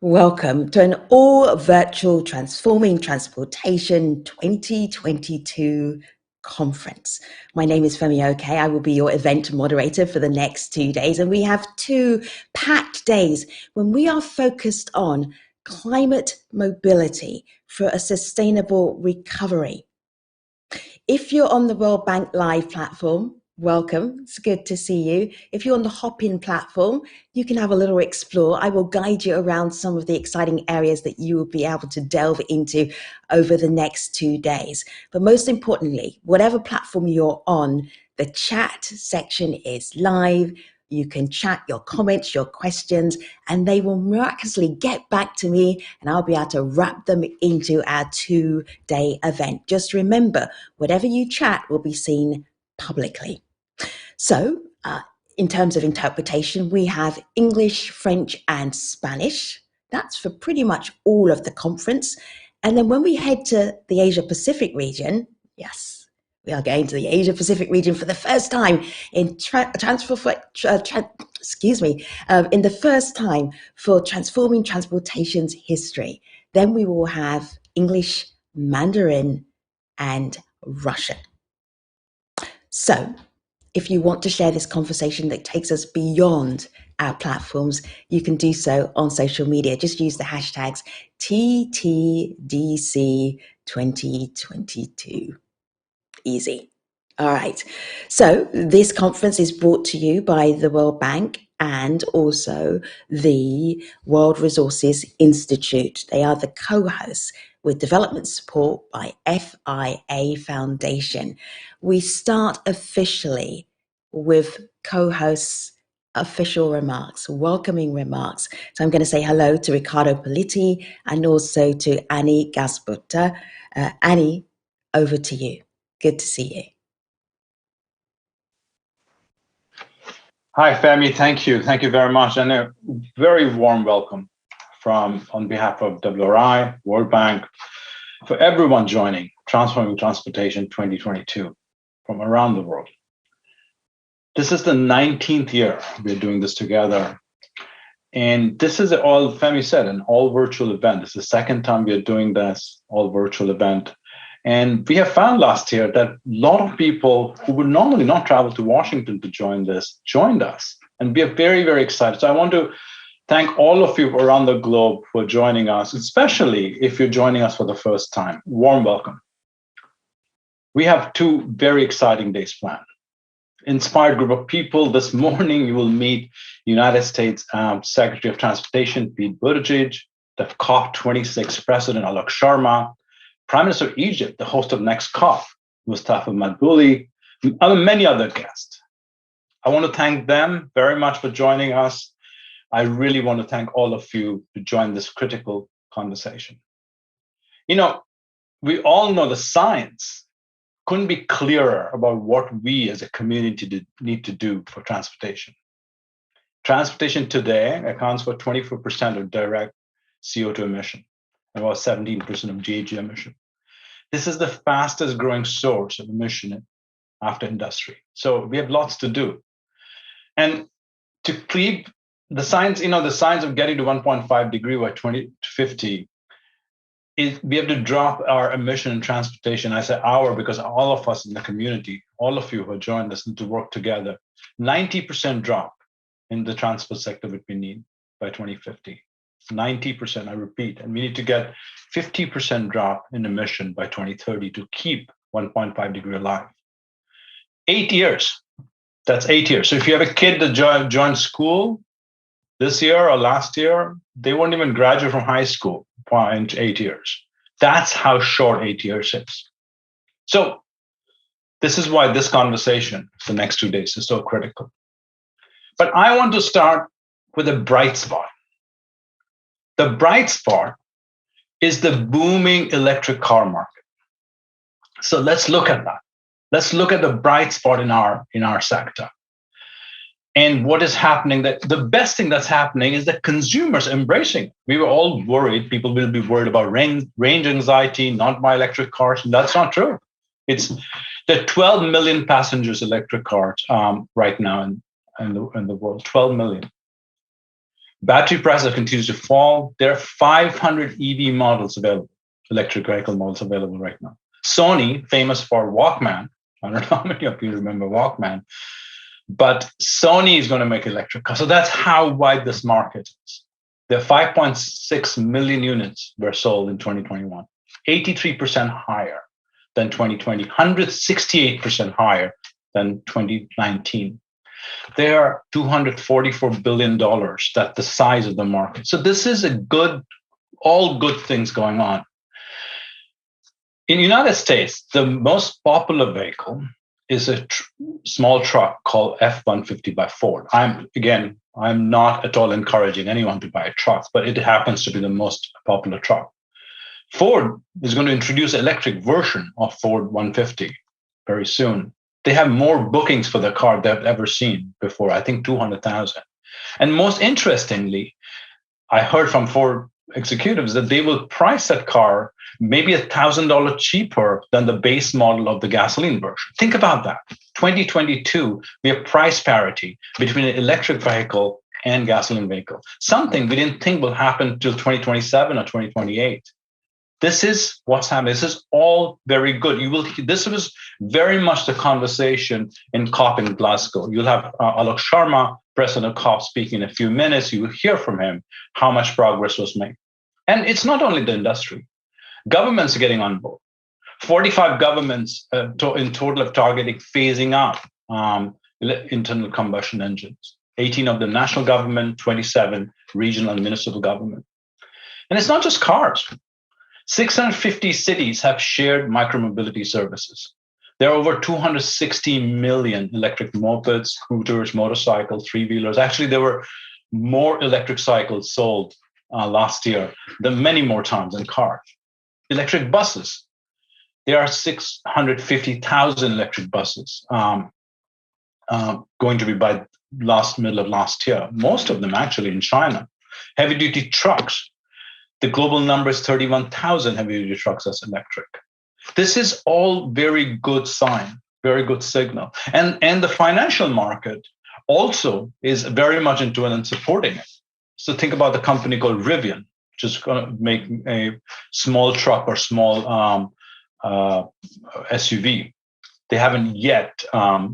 Welcome to an all-virtual Transforming Transportation 2022 conference. My name is Femi Oke. I will be your event moderator for the next 2 days, and we have 2 packed days when we are focused on climate mobility for a sustainable recovery. If you're on the World Bank Live platform, welcome. It's good to see you. If you're on the Hop-In platform, you can have a little explore. I will guide you around some of the exciting areas that you will be able to delve into over the next 2 days. But most importantly, whatever platform you're on, the chat section is live. You can chat your comments, your questions, and they will miraculously get back to me, and I'll be able to wrap them into our 2-day event. Just remember, whatever you chat will be seen publicly. So, in terms of interpretation, we have English, French, and Spanish. That's for pretty much all of the conference. And then when we head to the Asia Pacific region, yes, we are going to the Asia Pacific region for the first time in the first time for Transforming Transportation's history. Then we will have English, Mandarin, and Russian. So, if you want to share this conversation that takes us beyond our platforms, you can do so on social media. Just use the hashtags TTDC2022. Easy. All right. So this conference is brought to you by the World Bank and also the World Resources Institute. They are the co-hosts with development support by FIA Foundation. We start officially with co-hosts' official remarks, welcoming remarks. So I'm going to say hello to Riccardo Puliti and also to Annie Dasgupta. Annie, over to you. Good to see you. Hi, Femi. Thank you. Thank you very much. And a very warm welcome on behalf of WRI, World Bank, for everyone joining Transforming Transportation 2022 from around the world. This is the 19th year we're doing this together. And this is Femi said, an all virtual event. It's the second time we're doing this all virtual event. And we have found last year that a lot of people who would normally not travel to Washington to join this joined us. And we are very, very excited. So I want to thank all of you around the globe for joining us, especially if you're joining us for the first time. Warm welcome. We have 2 very exciting days planned. Inspired group of people. This morning, you will meet United States Secretary of Transportation, Pete Buttigieg, the COP26 President, Alok Sharma, Prime Minister of Egypt, the host of next COP, Mostafa Madbouly, and many other guests. I want to thank them very much for joining us. I really want to thank all of you to join this critical conversation. You know, we all know the science couldn't be clearer about what we as a community need to do for transportation. Transportation today accounts for 24% of direct CO2 emission, and about 17% of GHG emission. This is the fastest growing source of emission after industry. So we have lots to do. And to keep the science, the science of getting to 1.5 degree by 2050, we have to drop our emission in transportation. I say our because all of us in the community, all of you who have joined us, need to work together. 90% drop in the transport sector would we need by 2050. 90%, I repeat, and we need to get 50% drop in emission by 2030 to keep 1.5 degree alive. 8 years, that's 8 years. So if you have a kid that joined school this year or last year, they won't even graduate from high school in 8 years. That's how short 8 years is. So this is why this conversation, the next 2 days, is so critical. But I want to start with a bright spot. The bright spot is the booming electric car market. So let's look at that. Let's look at the bright spot in our sector. And what is happening, that the best thing that's happening is that consumers embracing. We were all worried, people will be worried about range anxiety, not buy electric cars. And that's not true. It's the 12 million passengers electric cars right now in the world, 12 million. Battery prices continue to fall. There are 500 EV models available, electric vehicle models available right now. Sony, famous for Walkman, I don't know how many of you remember Walkman, but Sony is going to make electric cars. So that's how wide this market is. There are 5.6 million units were sold in 2021, 83% higher than 2020, 168% higher than 2019. There are $244 billion. That's the size of the market. So this is all good things going on. In the United States, the most popular vehicle is a small truck called F-150 by Ford. I'm not at all encouraging anyone to buy a truck, but it happens to be the most popular truck. Ford is going to introduce an electric version of Ford 150 very soon. They have more bookings for the car they've ever seen before, I think 200,000. And most interestingly, I heard from Ford executives that they will price that car maybe $1,000 cheaper than the base model of the gasoline version. Think about that. 2022, we have price parity between an electric vehicle and gasoline vehicle, something we didn't think will happen until 2027 or 2028. This is what's happening. This is all very good. This was very much the conversation in COP in Glasgow. You'll have Alok Sharma, president of COP, speaking in a few minutes. You will hear from him how much progress was made. And it's not only the industry. Governments are getting on board. 45 governments in total are targeting phasing out internal combustion engines. 18 of the national government, 27 regional and municipal government. And it's not just cars. 650 cities have shared micromobility services. There are over 260 million electric mopeds, scooters, motorcycles, three-wheelers. Actually, there were more electric cycles sold last year than many more times than cars. Electric buses. There are 650,000 electric buses going to be by middle of last year. Most of them actually in China. Heavy-duty trucks. The global number is 31,000 heavy-duty trucks as electric. This is all very good sign, very good signal. And the financial market also is very much into it and supporting it. So think about the company called Rivian, which is going to make a small truck or small SUV. They haven't yet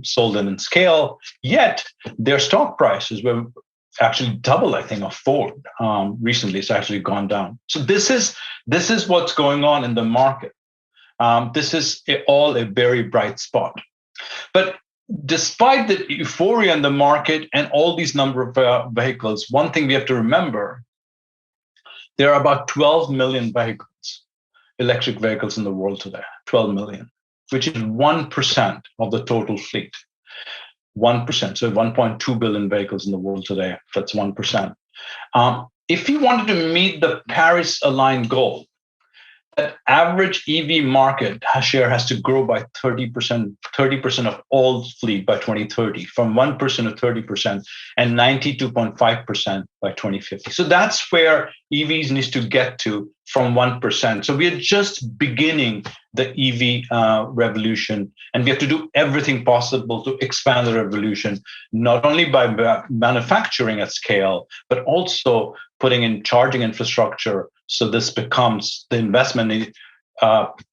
sold it in scale, yet their stock prices were actually double, I think, of Ford recently. It's actually gone down. So this is what's going on in the market. This is all a very bright spot. But despite the euphoria in the market and all these number of vehicles, one thing we have to remember, there are about 12 million vehicles, electric vehicles in the world today, 12 million, which is 1% of the total fleet. 1%, so 1.2 billion vehicles in the world today, that's 1%. If you wanted to meet the Paris-aligned goal, that average EV market share has to grow by 30% of all fleet by 2030, from 1% to 30%, and 92.5% by 2050. So that's where EVs needs to get to from 1%. So we are just beginning the EV revolution, and we have to do everything possible to expand the revolution, not only by manufacturing at scale, but also putting in charging infrastructure. So this becomes the investment.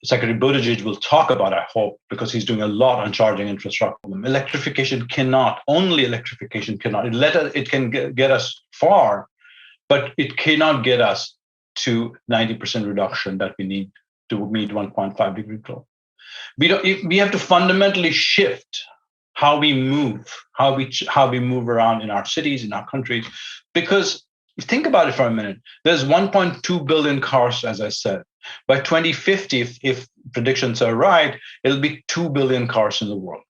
Secretary Buttigieg will talk about, I hope, because he's doing a lot on charging infrastructure. Electrification cannot, only electrification cannot. It can get us far, but it cannot get us to 90% reduction that we need to meet 1.5 degree goal. We have to fundamentally shift how we move, how we move around in our cities, in our countries, because think about it for a minute. There's 1.2 billion cars, as I said. By 2050, if predictions are right, it'll be 2 billion cars in the world.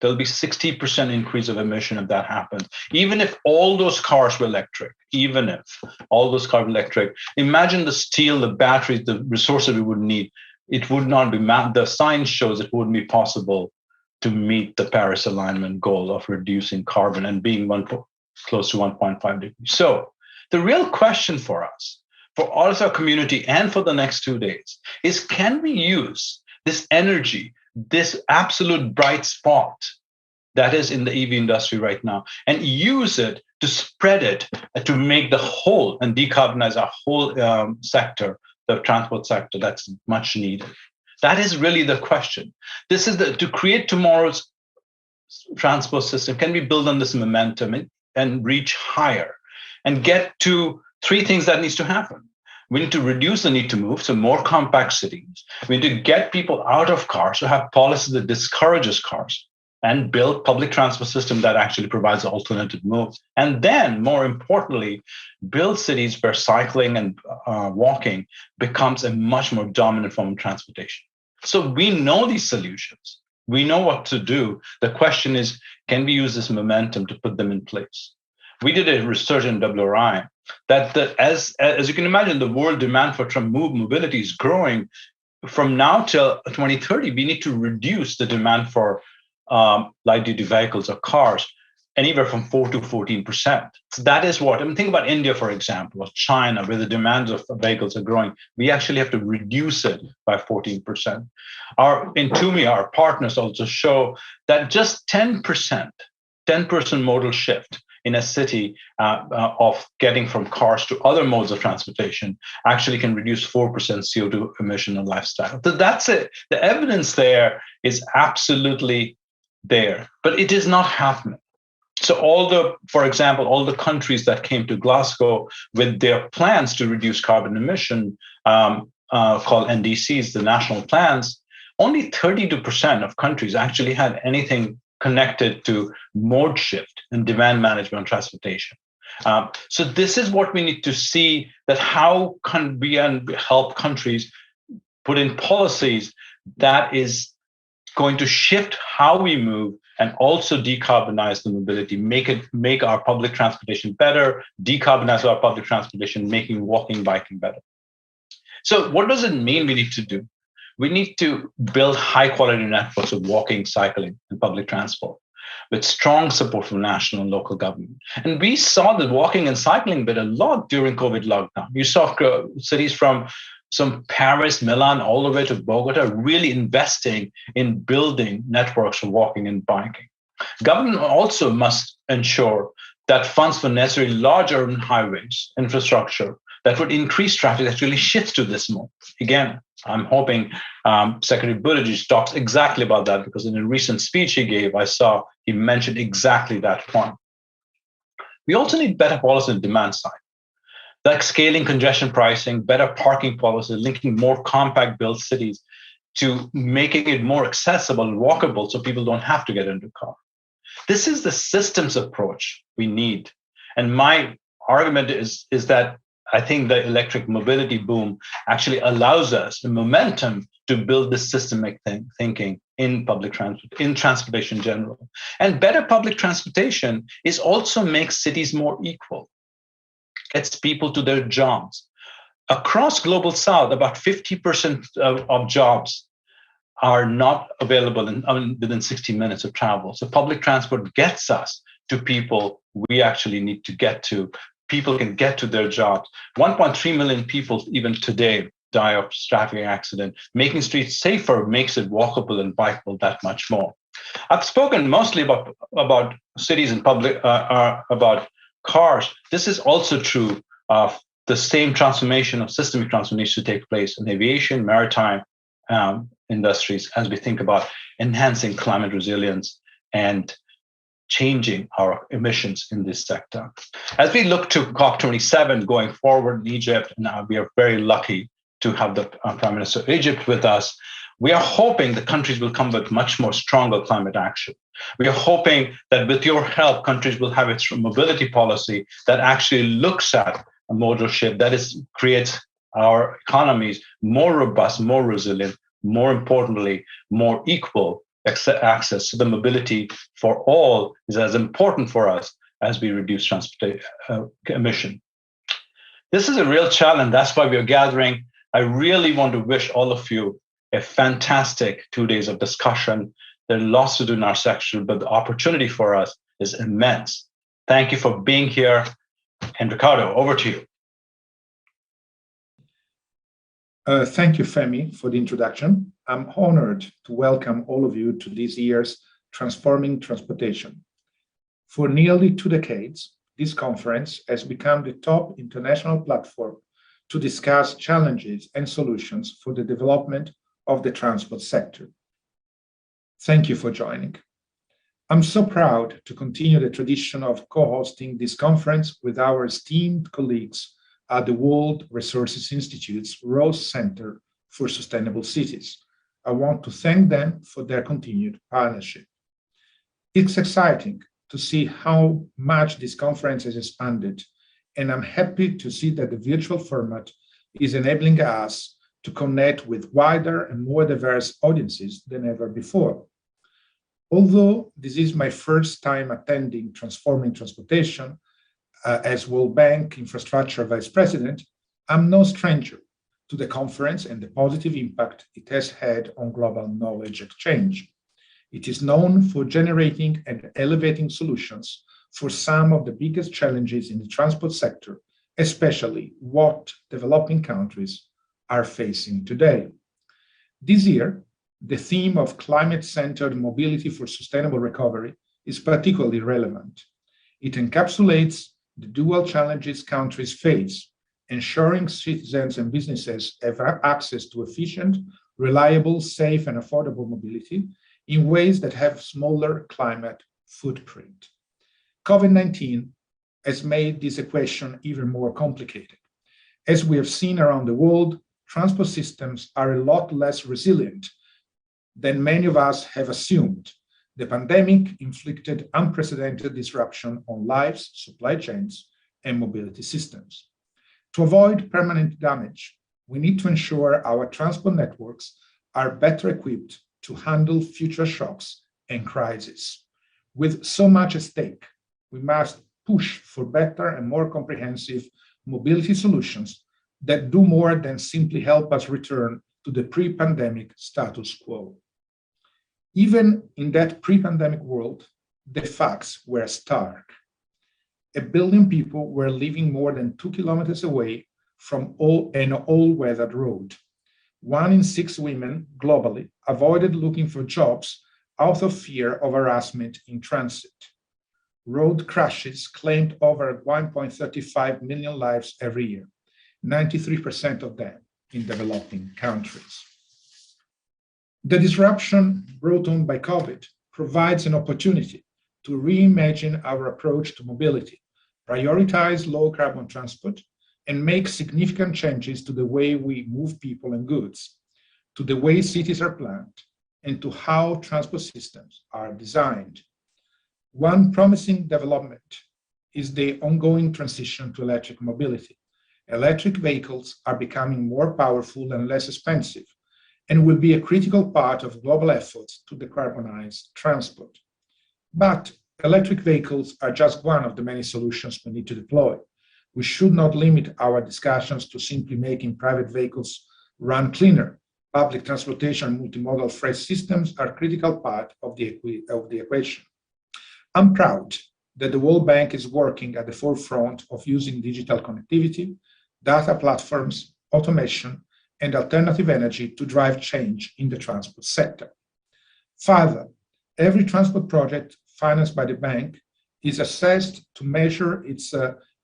There'll be 60% increase of emission if that happens. Even if all those cars were electric, imagine the steel, the batteries, the resources we would need. It would not be, the science shows it wouldn't be possible to meet the Paris alignment goal of reducing carbon and being close to 1.5 degrees. So the real question for us, for all of our community and for the next 2 days, is can we use this energy, this absolute bright spot that is in the EV industry right now, and use it to spread it, to make the whole and decarbonize our whole sector, the transport sector, that's much needed. That is really the question. This is to create tomorrow's transport system. Can we build on this momentum and reach higher and get to three things that needs to happen? We need to reduce the need to move, so more compact cities. We need to get people out of cars, so have policies that discourages cars, and build public transport system that actually provides alternative modes. And then, more importantly, build cities where cycling and walking becomes a much more dominant form of transportation. So we know these solutions. We know what to do. The question is, can we use this momentum to put them in place? We did a research in WRI that as you can imagine, the world demand for mobility is growing. From now till 2030, we need to reduce the demand for light-duty vehicles or cars anywhere from 4 to 14%. So that is what, think about India, for example, or China, where the demands of vehicles are growing. We actually have to reduce it by 14%. In TUMI, our partners also show that just 10% modal shift in a city of getting from cars to other modes of transportation actually can reduce 4% CO2 emission and lifestyle. So that's it. The evidence there is absolutely there, but it is not happening. So for example, all the countries that came to Glasgow with their plans to reduce carbon emission, called NDCs, the national plans, only 32% of countries actually had anything connected to mode shift and demand management transportation. So this is what we need to see, that how can we help countries put in policies that is going to shift how we move and also decarbonize the mobility, make our public transportation better, decarbonize our public transportation, making walking, biking better. So what does it mean we need to do? We need to build high quality networks of walking, cycling, and public transport with strong support from national and local government. And we saw that walking and cycling did a lot during COVID lockdown. You saw cities from Paris, Milan, all the way to Bogota really investing in building networks for walking and biking. Government also must ensure that funds for necessary large urban highways, infrastructure, that would increase traffic actually shifts to this mode. Again, I'm hoping Secretary Buttigieg talks exactly about that, because in a recent speech he gave, I saw he mentioned exactly that point. We also need better policy on the demand side, like scaling congestion pricing, better parking policy, linking more compact built cities to making it more accessible and walkable so people don't have to get into a car. This is the systems approach we need. And my argument is that I think the electric mobility boom actually allows us the momentum to build this systemic thinking in public transport, in transportation in general. And better public transportation is also makes cities more equal, gets people to their jobs. Across Global South, about 50% of jobs are not available within 60 minutes of travel. So public transport gets us to people we actually need to get to. People can get to their jobs. 1.3 million people even today die of traffic accident. Making streets safer makes it walkable and bikeable that much more. I've spoken mostly about cities and public, about cars. This is also true of the same transformation of systemic transformation to take place in aviation, maritime industries, as we think about enhancing climate resilience and changing our emissions in this sector. As we look to COP27 going forward in Egypt, and we are very lucky to have the Prime Minister of Egypt with us, we are hoping the countries will come with much more stronger climate action. We are hoping that with your help, countries will have its mobility policy that actually looks at a modal shift that creates our economies more robust, more resilient, more importantly, more equal. Access to the mobility for all is as important for us as we reduce transportation emission. This is a real challenge. That's why we are gathering. I really want to wish all of you a fantastic 2 days of discussion. There's lots to do in our section, but the opportunity for us is immense. Thank you for being here. And Riccardo, over to you. Thank you, Femi, for the introduction. I'm honored to welcome all of you to this year's Transforming Transportation. For nearly 2 decades, this conference has become the top international platform to discuss challenges and solutions for the development of the transport sector. Thank you for joining. I'm so proud to continue the tradition of co-hosting this conference with our esteemed colleagues at the World Resources Institute's Rose Center for Sustainable Cities. I want to thank them for their continued partnership. It's exciting to see how much this conference has expanded, and I'm happy to see that the virtual format is enabling us to connect with wider and more diverse audiences than ever before. Although this is my first time attending Transforming Transportation as World Bank Infrastructure Vice President, I'm no stranger to the conference and the positive impact it has had on global knowledge exchange. It is known for generating and elevating solutions for some of the biggest challenges in the transport sector, especially what developing countries are facing today. This year, the theme of climate-centered mobility for sustainable recovery is particularly relevant. It encapsulates the dual challenges countries face, ensuring citizens and businesses have access to efficient, reliable, safe, and affordable mobility in ways that have smaller climate footprint. COVID-19 has made this equation even more complicated. As we have seen around the world, transport systems are a lot less resilient than many of us have assumed. The pandemic inflicted unprecedented disruption on lives, supply chains, and mobility systems. To avoid permanent damage, we need to ensure our transport networks are better equipped to handle future shocks and crises. With so much at stake, we must push for better and more comprehensive mobility solutions that do more than simply help us return to the pre-pandemic status quo. Even in that pre-pandemic world, the facts were stark. 1 billion people were living more than 2 kilometers away from an all-weathered road. 1 in 6 women globally avoided looking for jobs out of fear of harassment in transit. Road crashes claimed over 1.35 million lives every year, 93% of them in developing countries. The disruption brought on by COVID provides an opportunity to reimagine our approach to mobility, prioritize low-carbon transport, and make significant changes to the way we move people and goods, to the way cities are planned, and to how transport systems are designed. One promising development is the ongoing transition to electric mobility. Electric vehicles are becoming more powerful and less expensive, and will be a critical part of global efforts to decarbonize transport. But electric vehicles are just one of the many solutions we need to deploy. We should not limit our discussions to simply making private vehicles run cleaner. Public transportation and multimodal freight systems are a critical part of the equation. I'm proud that the World Bank is working at the forefront of using digital connectivity, data platforms, automation, and alternative energy to drive change in the transport sector. Further, every transport project financed by the bank is assessed to measure its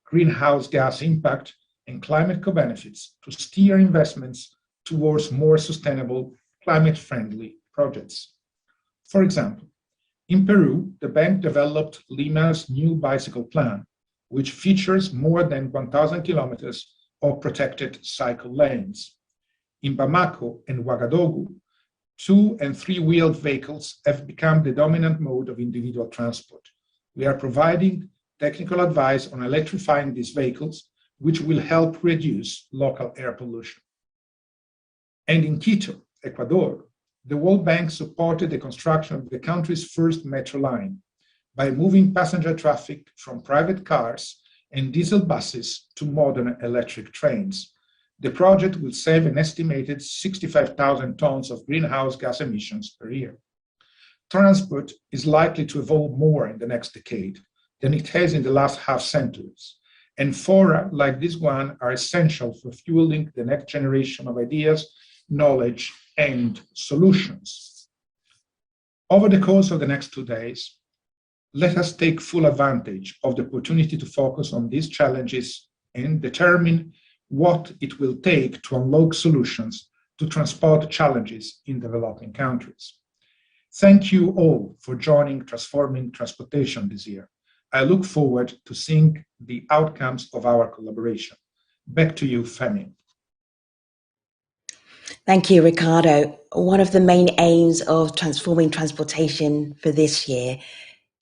greenhouse gas impact and climate co-benefits to steer investments towards more sustainable, climate-friendly projects. For example, in Peru, the bank developed Lima's new bicycle plan, which features more than 1,000 kilometers of protected cycle lanes. In Bamako and Ouagadougou, 2- and 3-wheeled vehicles have become the dominant mode of individual transport. We are providing technical advice on electrifying these vehicles, which will help reduce local air pollution. And in Quito, Ecuador, the World Bank supported the construction of the country's first metro line by moving passenger traffic from private cars and diesel buses to modern electric trains. The project will save an estimated 65,000 tons of greenhouse gas emissions per year. Transport is likely to evolve more in the next decade than it has in the last half-centuries, and fora like this one are essential for fueling the next generation of ideas, knowledge, and solutions. Over the course of the next 2 days, let us take full advantage of the opportunity to focus on these challenges and determine what it will take to unlock solutions to transport challenges in developing countries. Thank you all for joining Transforming Transportation this year. I look forward to seeing the outcomes of our collaboration. Back to you, Femi. Thank you, Riccardo. One of the main aims of Transforming Transportation for this year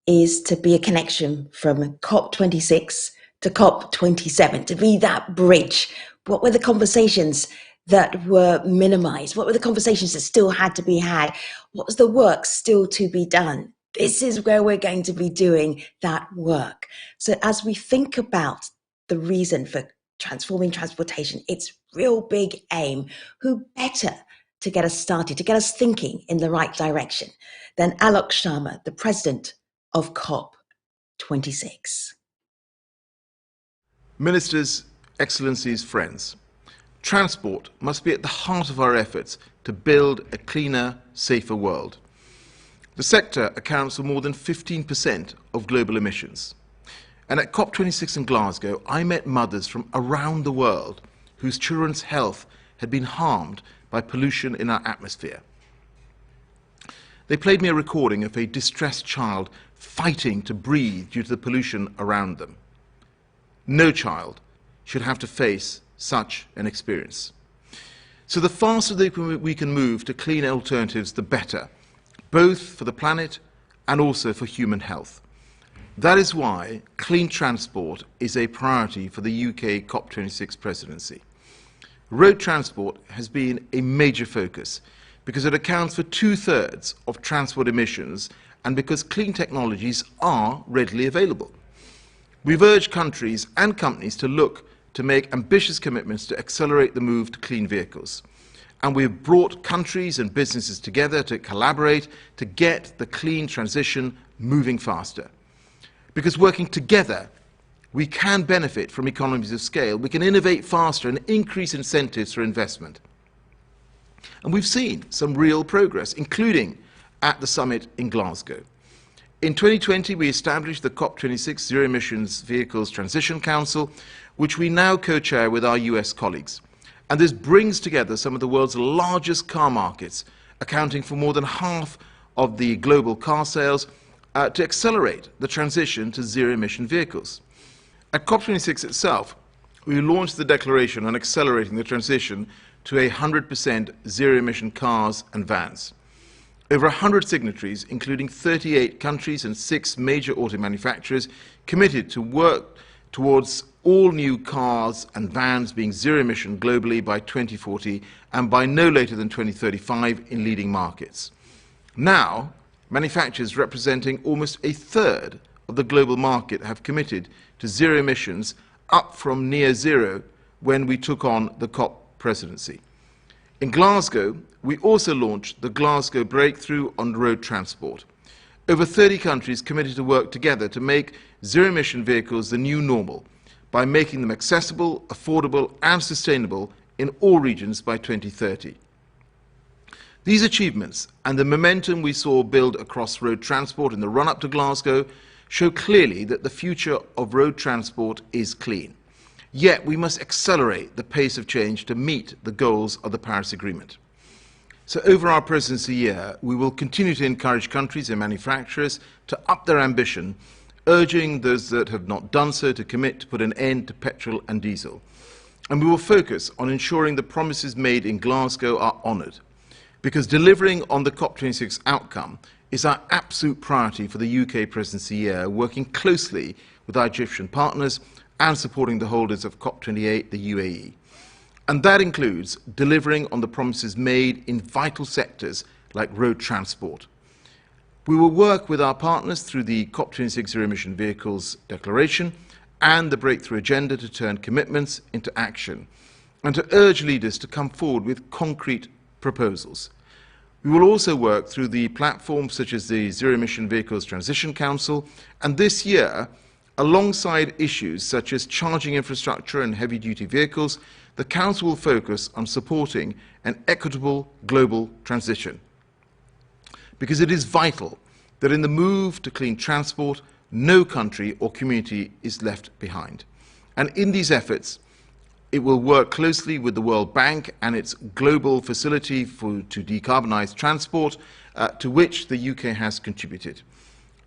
is to be a connection from COP26 to COP27, to be that bridge. What were the conversations that were minimized? What were the conversations that still had to be had? What was the work still to be done? This is where we're going to be doing that work. So as we think about the reason for transforming transportation, its real big aim, who better to get us started, to get us thinking in the right direction than Alok Sharma, the president of COP26. Ministers, Excellencies, friends, transport must be at the heart of our efforts to build a cleaner, safer world. The sector accounts for more than 15% of global emissions. And at COP26 in Glasgow, I met mothers from around the world whose children's health had been harmed by pollution in our atmosphere. They played me a recording of a distressed child fighting to breathe due to the pollution around them. No child should have to face such an experience. So the faster we can move to clean alternatives, the better, both for the planet and also for human health. That is why clean transport is a priority for the UK COP26 presidency. Road transport has been a major focus because it accounts for 2/3 of transport emissions and because clean technologies are readily available. We've urged countries and companies to look to make ambitious commitments to accelerate the move to clean vehicles. And we've brought countries and businesses together to collaborate to get the clean transition moving faster. Because working together, we can benefit from economies of scale. We can innovate faster and increase incentives for investment. And we've seen some real progress, including at the summit in Glasgow. In 2020, we established the COP26 Zero Emissions Vehicles Transition Council, which we now co-chair with our US colleagues. And this brings together some of the world's largest car markets, accounting for more than half of the global car sales, to accelerate the transition to zero-emission vehicles. At COP26 itself, we launched the declaration on accelerating the transition to 100% zero-emission cars and vans. Over 100 signatories, including 38 countries and 6 major auto manufacturers, committed to work towards all new cars and vans being zero-emission globally by 2040 and by no later than 2035 in leading markets. Now, manufacturers representing almost 1/3 of the global market have committed to zero emissions, up from near zero when we took on the COP presidency. In Glasgow, we also launched the Glasgow Breakthrough on Road Transport. Over 30 countries committed to work together to make zero-emission vehicles the new normal by making them accessible, affordable and sustainable in all regions by 2030. These achievements and the momentum we saw build across road transport in the run-up to Glasgow show clearly that the future of road transport is clean. Yet we must accelerate the pace of change to meet the goals of the Paris Agreement. So over our presidency year, we will continue to encourage countries and manufacturers to up their ambition, urging those that have not done so to commit to put an end to petrol and diesel. And we will focus on ensuring the promises made in Glasgow are honoured, because delivering on the COP26 outcome is our absolute priority for the UK presidency year, working closely with our Egyptian partners and supporting the holders of COP28, the UAE. And that includes delivering on the promises made in vital sectors like road transport. We will work with our partners through the COP26 Zero Emission Vehicles Declaration and the Breakthrough Agenda to turn commitments into action and to urge leaders to come forward with concrete proposals. We will also work through the platforms such as the Zero Emission Vehicles Transition Council, and this year, alongside issues such as charging infrastructure and heavy-duty vehicles, the Council will focus on supporting an equitable global transition. Because it is vital that in the move to clean transport, no country or community is left behind. And in these efforts, it will work closely with the World Bank and its global facility to decarbonize transport, to which the UK has contributed.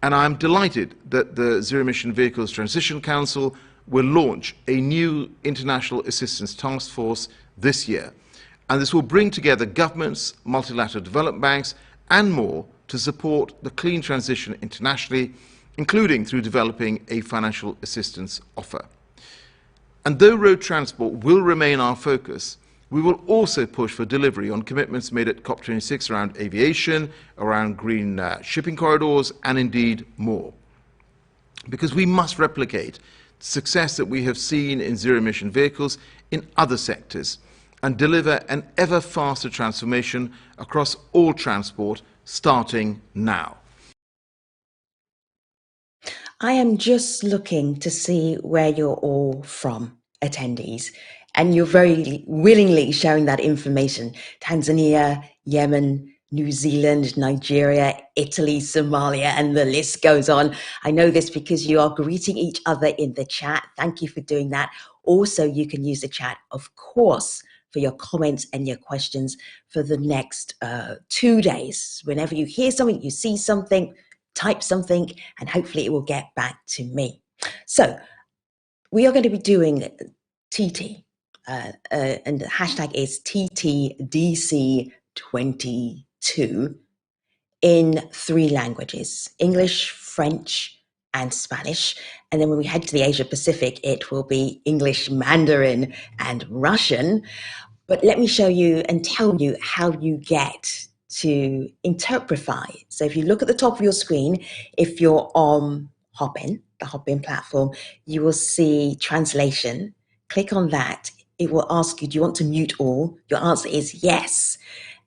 And I'm delighted that the Zero Emission Vehicles Transition Council will launch a new international assistance task force this year. And this will bring together governments, multilateral development banks, and more to support the clean transition internationally, including through developing a financial assistance offer. And though road transport will remain our focus, we will also push for delivery on commitments made at COP26 around aviation, around green shipping corridors, and indeed more. Because we must replicate the success that we have seen in zero-emission vehicles in other sectors and deliver an ever faster transformation across all transport, starting now. I am just looking to see where you're all from, attendees, and you're very willingly sharing that information. Tanzania, Yemen, New Zealand, Nigeria, Italy, Somalia, and the list goes on. I know this because you are greeting each other in the chat. Thank you for doing that. Also, you can use the chat, of course, for your comments and your questions for the next 2 days. Whenever you hear something, you see something, type something, and hopefully it will get back to me. So we are going to be doing TT, and the hashtag is TTDC22 in 3 languages, English, French, and Spanish. And then when we head to the Asia Pacific, it will be English, Mandarin, and Russian. But let me show you and tell you how you get to Interprify. So if you look at the top of your screen, if you're on Hopin, the Hopin platform, you will see translation. Click on that. It will ask you, do you want to mute all? Your answer is yes.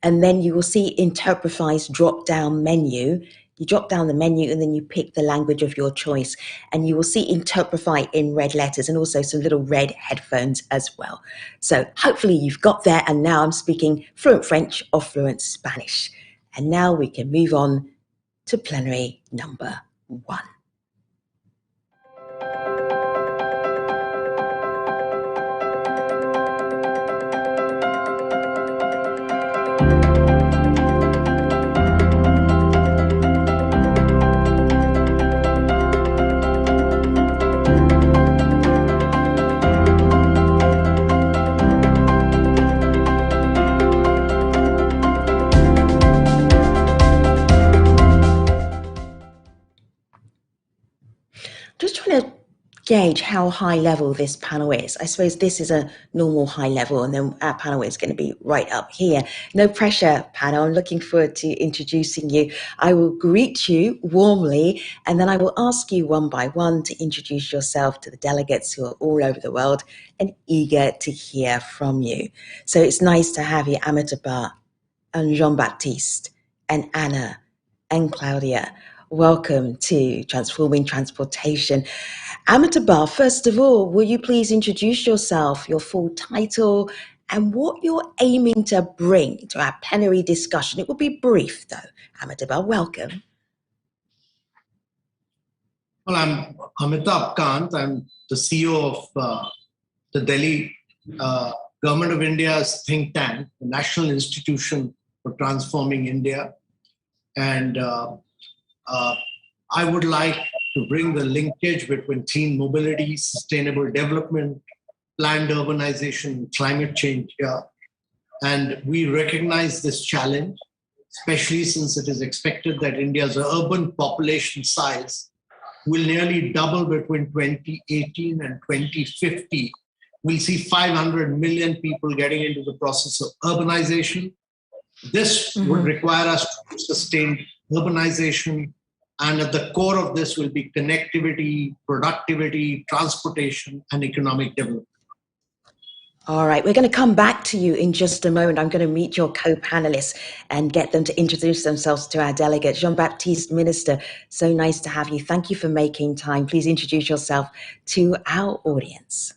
And then you will see Interprify's drop-down menu. You drop down the menu and then you pick the language of your choice, and you will see Interprify in red letters and also some little red headphones as well. So hopefully you've got there, and now I'm speaking fluent French or fluent Spanish. And now we can move on to plenary number 1. Just trying to gauge how high level this panel is. I suppose this is a normal high level, and then our panel is going to be right up here. No pressure, panel. I'm looking forward to introducing you. I will greet you warmly, and then I will ask you one by one to introduce yourself to the delegates who are all over the world and eager to hear from you. So it's nice to have you, Amitabh and Jean-Baptiste and Anna and Claudia. Welcome to Transforming Transportation. Amitabh, first of all, will you please introduce yourself, your full title, and what you're aiming to bring to our plenary discussion? It will be brief, though. Amitabh, welcome. Well, I'm Amitabh Kant. I'm the CEO of the Delhi Government of India's think tank, the National Institution for Transforming India. And I would like to bring the linkage between clean mobility, sustainable development, planned urbanization, climate change here. And we recognize this challenge, especially since it is expected that India's urban population size will nearly double between 2018 and 2050. We'll see 500 million people getting into the process of urbanization. This would require us to sustain urbanization, and at the core of this will be connectivity, productivity, transportation, and economic development. All right, we're going to come back to you in just a moment. I'm going to meet your co-panelists and get them to introduce themselves to our delegate. Jean-Baptiste, Minister, so nice to have you. Thank you for making time. Please introduce yourself to our audience.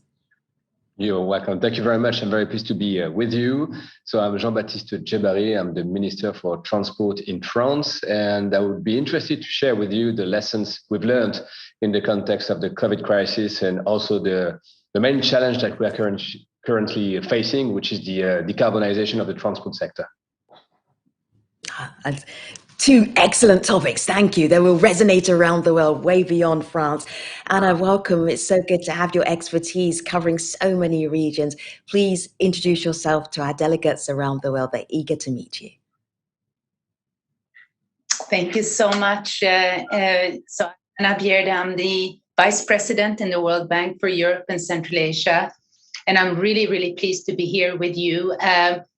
You're welcome. Thank you very much. I'm very pleased to be with you. So I'm Jean-Baptiste Djebbari. I'm the Minister for Transport in France, and I would be interested to share with you the lessons we've learned in the context of the COVID crisis, and also the main challenge that we are currently facing, which is the decarbonization of the transport sector. Two excellent topics. Thank you. They will resonate around the world, way beyond France. Anna, welcome. It's so good to have your expertise covering so many regions. Please introduce yourself to our delegates around the world. They're eager to meet you. Thank you so much. So Anna Bjerde, I'm the Vice President in the World Bank for Europe and Central Asia. And I'm really, really pleased to be here with you,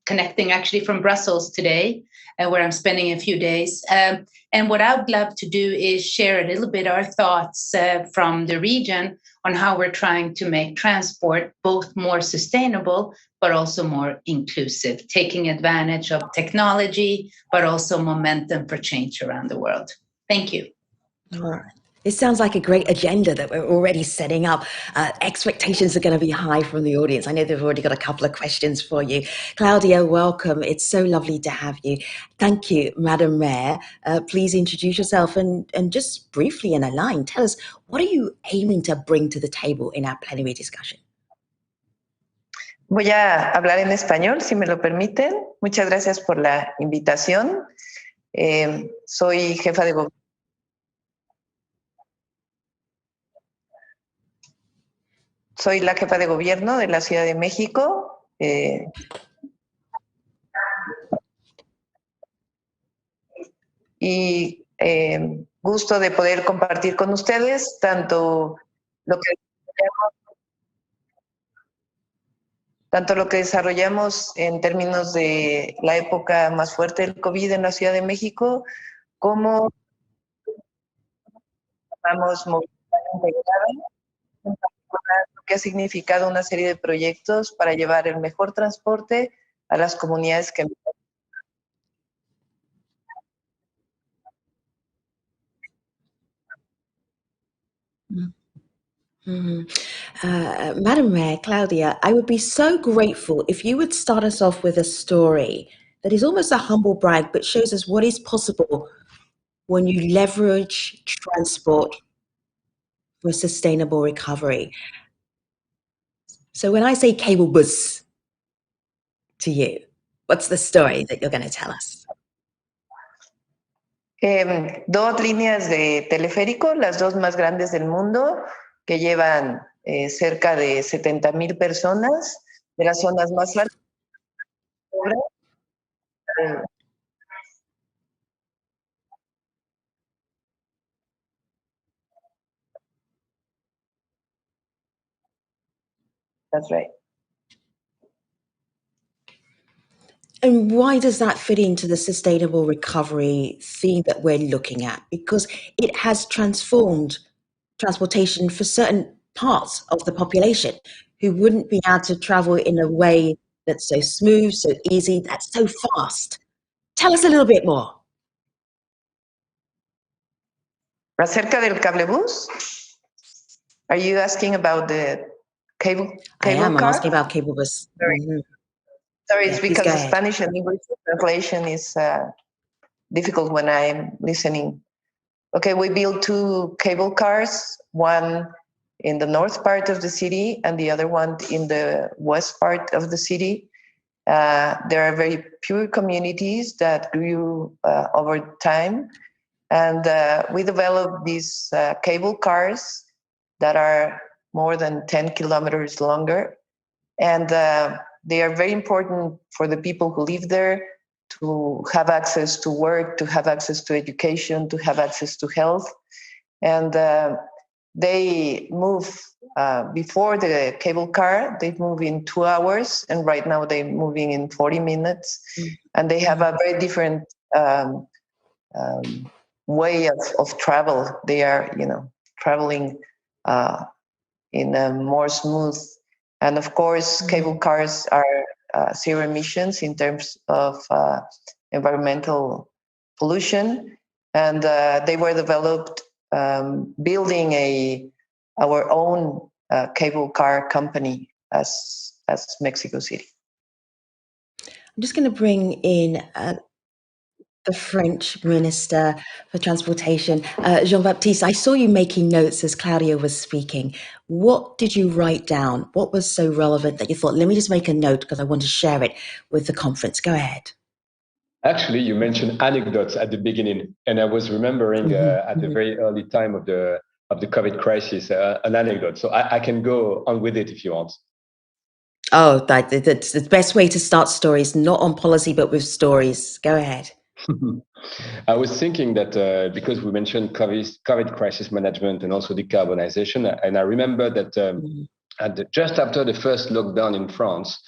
connecting actually from Brussels today, where I'm spending a few days. And what I would love to do is share a little bit our thoughts from the region on how we're trying to make transport both more sustainable, but also more inclusive, taking advantage of technology, but also momentum for change around the world. Thank you. All right. It sounds like a great agenda that we're already setting up. Expectations are going to be high from the audience. I know they've already got a couple of questions for you. Claudia, welcome. It's so lovely to have you. Thank you, Madam Mayor. Please introduce yourself and just briefly in a line, tell us, what are you aiming to bring to the table in our plenary discussion? Voy a hablar en español, si me lo permiten. Muchas gracias por la invitación. Soy jefa de gobierno. Soy la jefa de gobierno de la Ciudad de México. Y gusto de poder compartir con ustedes tanto lo que desarrollamos en términos de la época más fuerte del COVID en la Ciudad de México, como vamos movilidad integrada, lo que ha significado una serie de proyectos para llevar el mejor transporte a las comunidades que Madam Mayor, Claudia, I would be so grateful if you would start us off with a story that is almost a humble brag, but shows us what is possible when you leverage transport for sustainable recovery. So when I say cable bus to you, what's the story that you're going to tell us? Dos líneas de teleférico, las dos más grandes del mundo, que llevan cerca de 70,000 personas de las zonas más altas. That's right. And why does that fit into the sustainable recovery theme that we're looking at? Because it has transformed transportation for certain parts of the population who wouldn't be able to travel in a way that's so smooth, so easy, that's so fast. Tell us a little bit more. Acerca del cablebús? Are you asking about the cable I am. car? I'm asking about cable bus. Sorry. Mm-hmm. Sorry, Yeah, it's please because go the ahead. Spanish and English translation is difficult when I'm listening. Okay, we built two cable cars, one in the north part of the city and the other one in the west part of the city. There are very pure communities that grew over time. And we developed these cable cars that are more than 10 kilometers longer. And they are very important for the people who live there to have access to work, to have access to education, to have access to health. And they move before the cable car, they move in 2 hours, and right now they're moving in 40 minutes. And they have a very different way of travel. They are, traveling in a more smooth. And of course, cable cars are zero emissions in terms of environmental pollution. And they were developed building our own cable car company as Mexico City. I'm just going to bring in the French Minister for Transportation, Jean-Baptiste. I saw you making notes as Claudia was speaking. What did you write down? What was so relevant that you thought, let me just make a note because I want to share it with the conference? Go ahead. Actually, you mentioned anecdotes at the beginning, and I was remembering at the very early time of the COVID crisis an anecdote. So I can go on with it if you want. Oh, that's the best way to start stories, not on policy, but with stories. Go ahead. I was thinking that because we mentioned COVID crisis management and also decarbonization, and I remember that just after the first lockdown in France,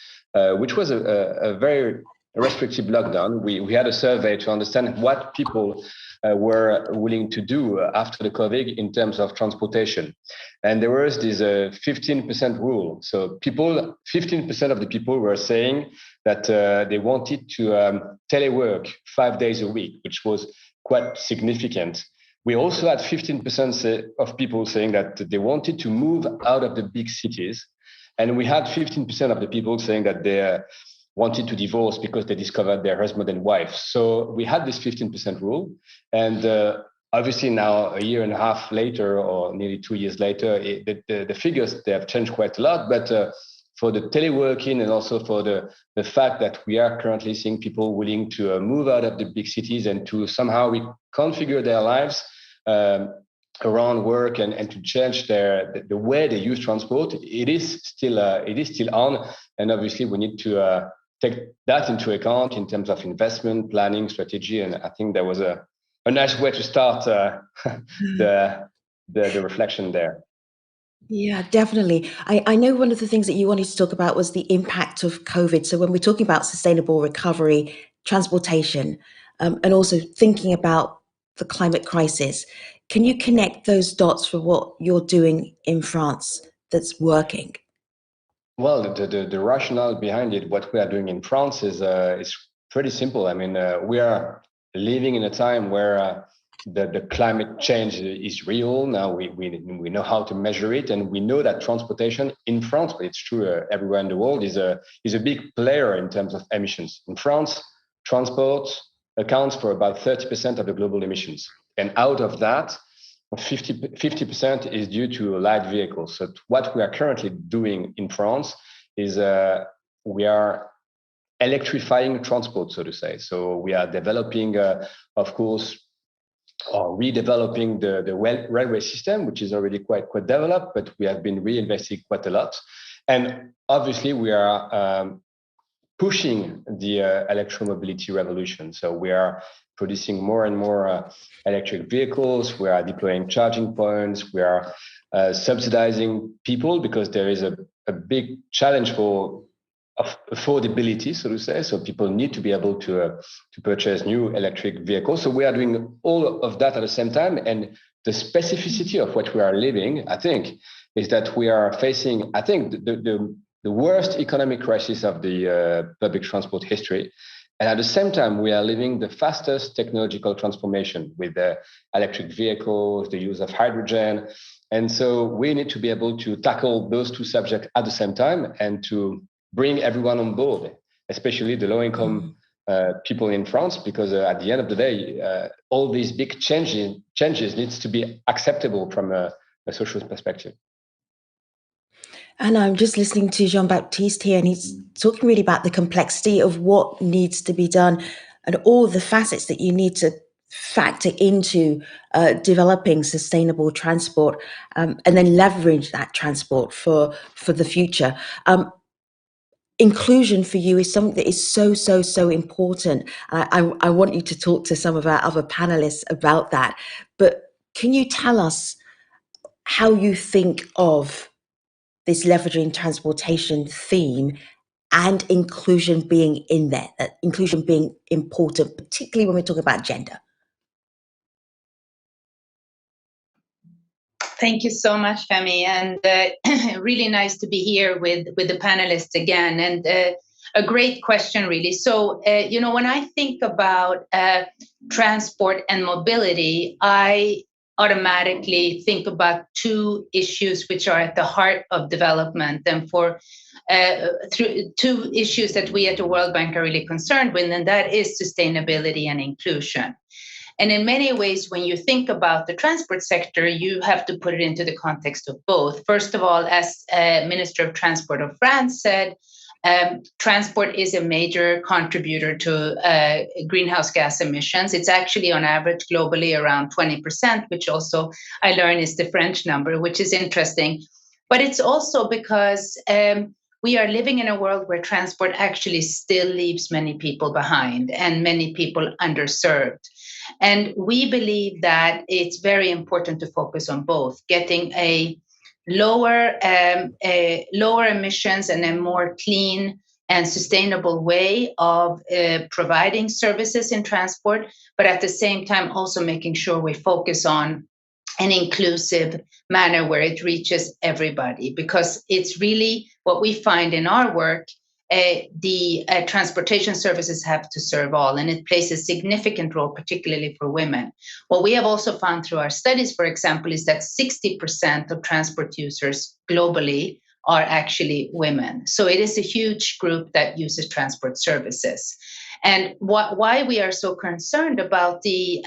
which was a very restrictive lockdown, we had a survey to understand what people were willing to do after the COVID in terms of transportation. And there was this 15% rule. So 15% of the people were saying that they wanted to telework 5 days a week, which was quite significant. We also had 15% of people saying that they wanted to move out of the big cities. And we had 15% of the people saying that they wanted to divorce because they discovered their husband and wife. So we had this 15% rule. And obviously now, a year and a half later, or nearly 2 years later, the figures, they have changed quite a lot. But for the teleworking and also for the fact that we are currently seeing people willing to move out of the big cities and to somehow reconfigure their lives around work and to change the way they use transport, it is still on. And obviously we need to take that into account in terms of investment, planning, strategy. And I think that was a nice way to start the reflection there. Yeah, definitely. I know one of the things that you wanted to talk about was the impact of COVID. So when we're talking about sustainable recovery, transportation, and also thinking about the climate crisis, can you connect those dots for what you're doing in France that's working? Well, the rationale behind it, what we are doing in France is pretty simple. I mean, we are living in a time where the climate change is real. Now we know how to measure it, and we know that transportation in France, but it's true everywhere in the world, is a big player in terms of emissions. In France, transport accounts for about 30% of the global emissions, and out of that, 50% is due to light vehicles. So what we are currently doing in France is we are electrifying transport, so to say. So we are developing, of course, or redeveloping the railway system, which is already quite developed, but we have been reinvesting quite a lot. And obviously we are pushing the electromobility revolution. So we are producing more and more electric vehicles. We are deploying charging points. We are subsidizing people because there is a big challenge for affordability, so to say. So people need to be able to purchase new electric vehicles. So we are doing all of that at the same time. And the specificity of what we are living, I think, is that we are facing, I think, the worst economic crisis of the public transport history. And at the same time, we are living the fastest technological transformation with the electric vehicles, the use of hydrogen. And so we need to be able to tackle those two subjects at the same time and to bring everyone on board, especially the low-income people in France, because at the end of the day, all these big changes needs to be acceptable from a social perspective. And I'm just listening to Jean-Baptiste here, and he's talking really about the complexity of what needs to be done and all the facets that you need to factor into developing sustainable transport and then leverage that transport for the future. Inclusion for you is something that is so important. I want you to talk to some of our other panelists about that. But can you tell us how you think of this leveraging transportation theme and inclusion being in there, that inclusion being important, particularly when we're talking about gender? Thank you so much, Femi, and really nice to be here with the panelists again, and a great question, really. So, when I think about transport and mobility, I automatically think about two issues which are at the heart of development, and through two issues that we at the World Bank are really concerned with, and that is sustainability and inclusion. And in many ways, when you think about the transport sector, you have to put it into the context of both. First of all, as Minister of Transport of France said, transport is a major contributor to greenhouse gas emissions. It's actually on average globally around 20%, which also I learned is the French number, which is interesting. But it's also because we are living in a world where transport actually still leaves many people behind and many people underserved. And we believe that it's very important to focus on both, getting a lower emissions and a more clean and sustainable way of providing services in transport, but at the same time also making sure we focus on an inclusive manner where it reaches everybody, because it's really what we find in our work. The transportation services have to serve all, and it plays a significant role, particularly for women. What we have also found through our studies, for example, is that 60% of transport users globally are actually women. So it is a huge group that uses transport services. And why we are so concerned about the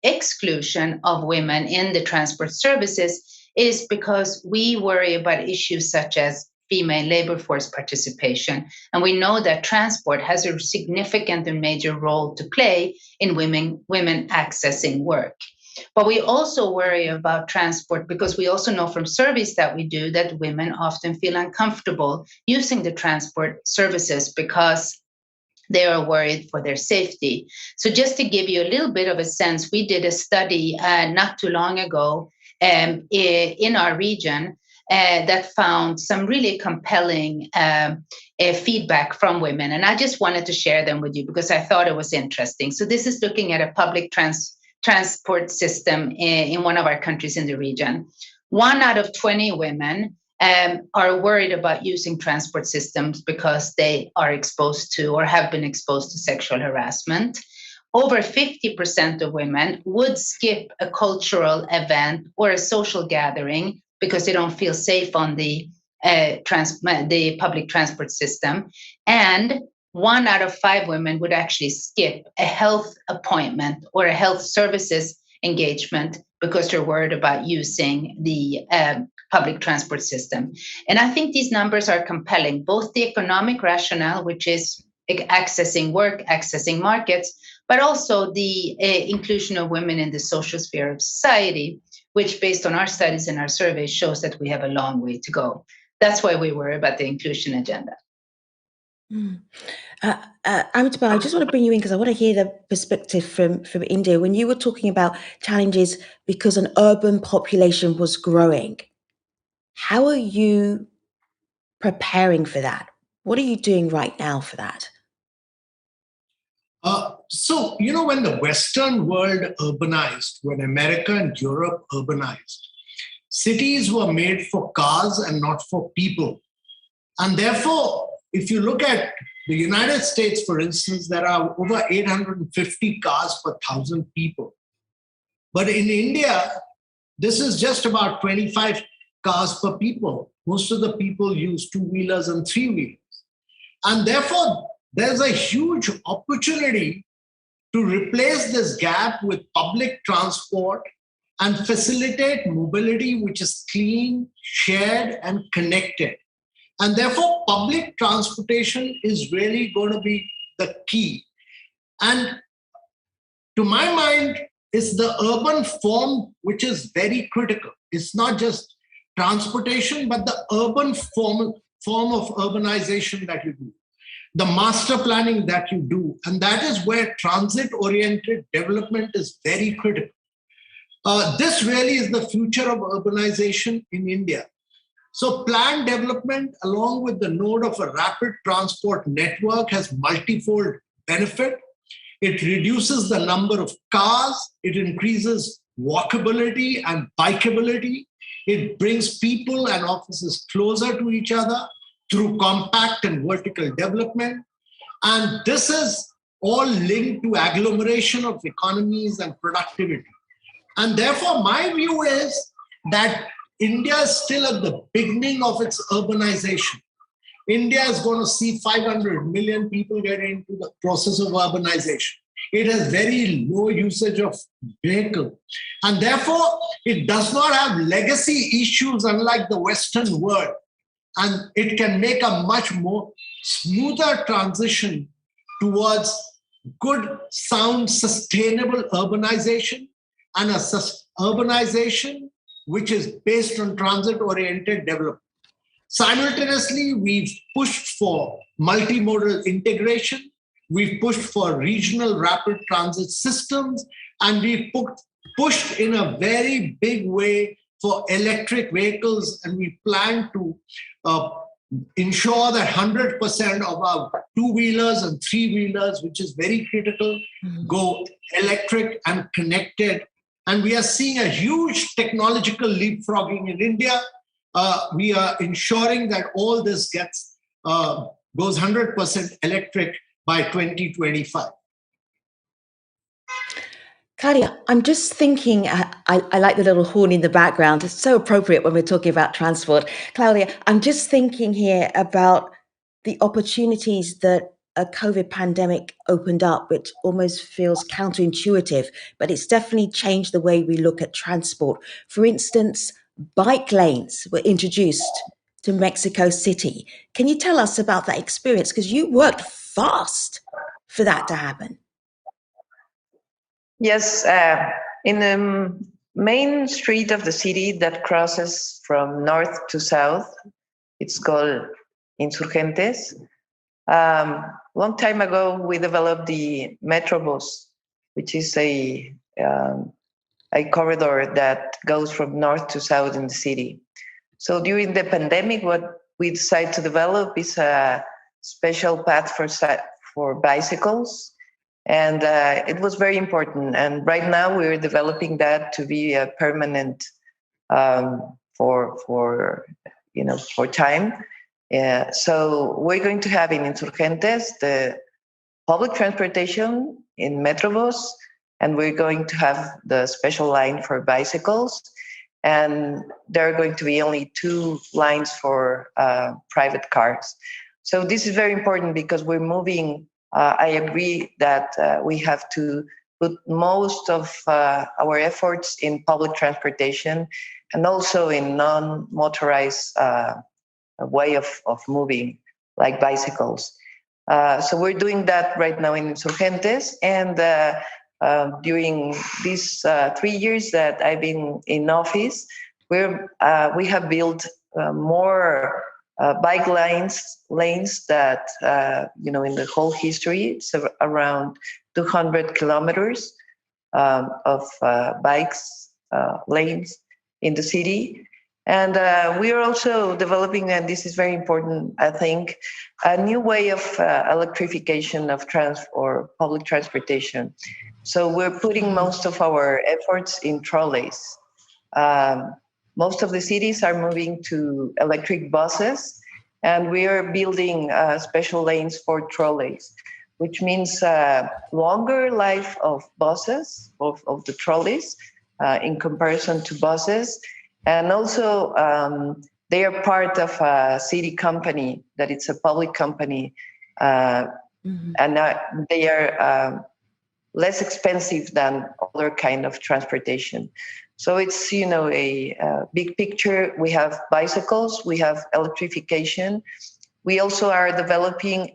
exclusion of women in the transport services is because we worry about issues such as female labor force participation. And we know that transport has a significant and major role to play in women accessing work. But we also worry about transport because we also know from surveys that we do that women often feel uncomfortable using the transport services because they are worried for their safety. So just to give you a little bit of a sense, we did a study not too long ago in our region that found some really compelling feedback from women. And I just wanted to share them with you because I thought it was interesting. So this is looking at a public transport system in one of our countries in the region. 1 out of 20 women are worried about using transport systems because they are exposed to or have been exposed to sexual harassment. Over 50% of women would skip a cultural event or a social gathering because they don't feel safe on the public transport system. And 1 out of 5 women would actually skip a health appointment or a health services engagement because they're worried about using the public transport system. And I think these numbers are compelling, both the economic rationale, which is accessing work, accessing markets, but also the inclusion of women in the social sphere of society, which based on our studies and our surveys shows that we have a long way to go. That's why we worry about the inclusion agenda. Amitabh, I just want to bring you in because I want to hear the perspective from India. When you were talking about challenges because an urban population was growing, how are you preparing for that? What are you doing right now for that? So, when the Western world urbanized, when America and Europe urbanized, cities were made for cars and not for people. And therefore, if you look at the United States, for instance, there are over 850 cars per 1,000 people. But in India, this is just about 25 cars per people. Most of the people use 2-wheelers and 3-wheelers. And therefore, there's a huge opportunity to replace this gap with public transport and facilitate mobility which is clean, shared, and connected. And therefore, public transportation is really going to be the key. And to my mind, it's the urban form which is very critical. It's not just transportation, but the urban form of urbanization that you do, the master planning that you do. And that is where transit-oriented development is very critical. This really is the future of urbanization in India. So planned development, along with the node of a rapid transport network, has multifold benefit. It reduces the number of cars. It increases walkability and bikeability. It brings people and offices closer to each other through compact and vertical development. And this is all linked to agglomeration of economies and productivity. And therefore, my view is that India is still at the beginning of its urbanization. India is going to see 500 million people get into the process of urbanization. It has very low usage of vehicle. And therefore, it does not have legacy issues unlike the Western world. And it can make a much more smoother transition towards good, sound, sustainable urbanization, and a urbanization which is based on transit-oriented development. Simultaneously, we've pushed for multimodal integration, we've pushed for regional rapid transit systems, and we've pushed in a very big way for electric vehicles, and we plan to ensure that 100% of our two-wheelers and three-wheelers, which is very critical, go electric and connected. And we are seeing a huge technological leapfrogging in India. We are ensuring that all this goes 100% electric by 2025. Claudia, I'm just thinking, I like the little horn in the background. It's so appropriate when we're talking about transport. Claudia, I'm just thinking here about the opportunities that a COVID pandemic opened up, which almost feels counterintuitive, but it's definitely changed the way we look at transport. For instance, bike lanes were introduced to Mexico City. Can you tell us about that experience? Because you worked fast for that to happen. Yes, in the main street of the city that crosses from north to south, it's called Insurgentes. Long time ago, we developed the Metrobus, which is a corridor that goes from north to south in the city. So during the pandemic, what we decided to develop is a special path for bicycles. And it was very important. And right now we're developing that to be a permanent for time. So we're going to have in Insurgentes the public transportation in Metrobus, and we're going to have the special line for bicycles. And there are going to be only 2 lines for private cars. So this is very important because we're moving. I agree that we have to put most of our efforts in public transportation and also in non-motorized way of moving, like bicycles. So we're doing that right now in Insurgentes. And during these 3 years that I've been in office, we have built more bike lanes that, in the whole history, it's around 200 kilometers of bikes lanes in the city. And we are also developing, and this is very important, I think, a new way of electrification of public transportation. So we're putting most of our efforts in trolleys. Most of the cities are moving to electric buses, and we are building special lanes for trolleys, which means longer life of buses, of the trolleys, in comparison to buses. And also, they are part of a city company, that it's a public company, and they are less expensive than other kind of transportation. So it's, a big picture. We have bicycles, we have electrification. We also are developing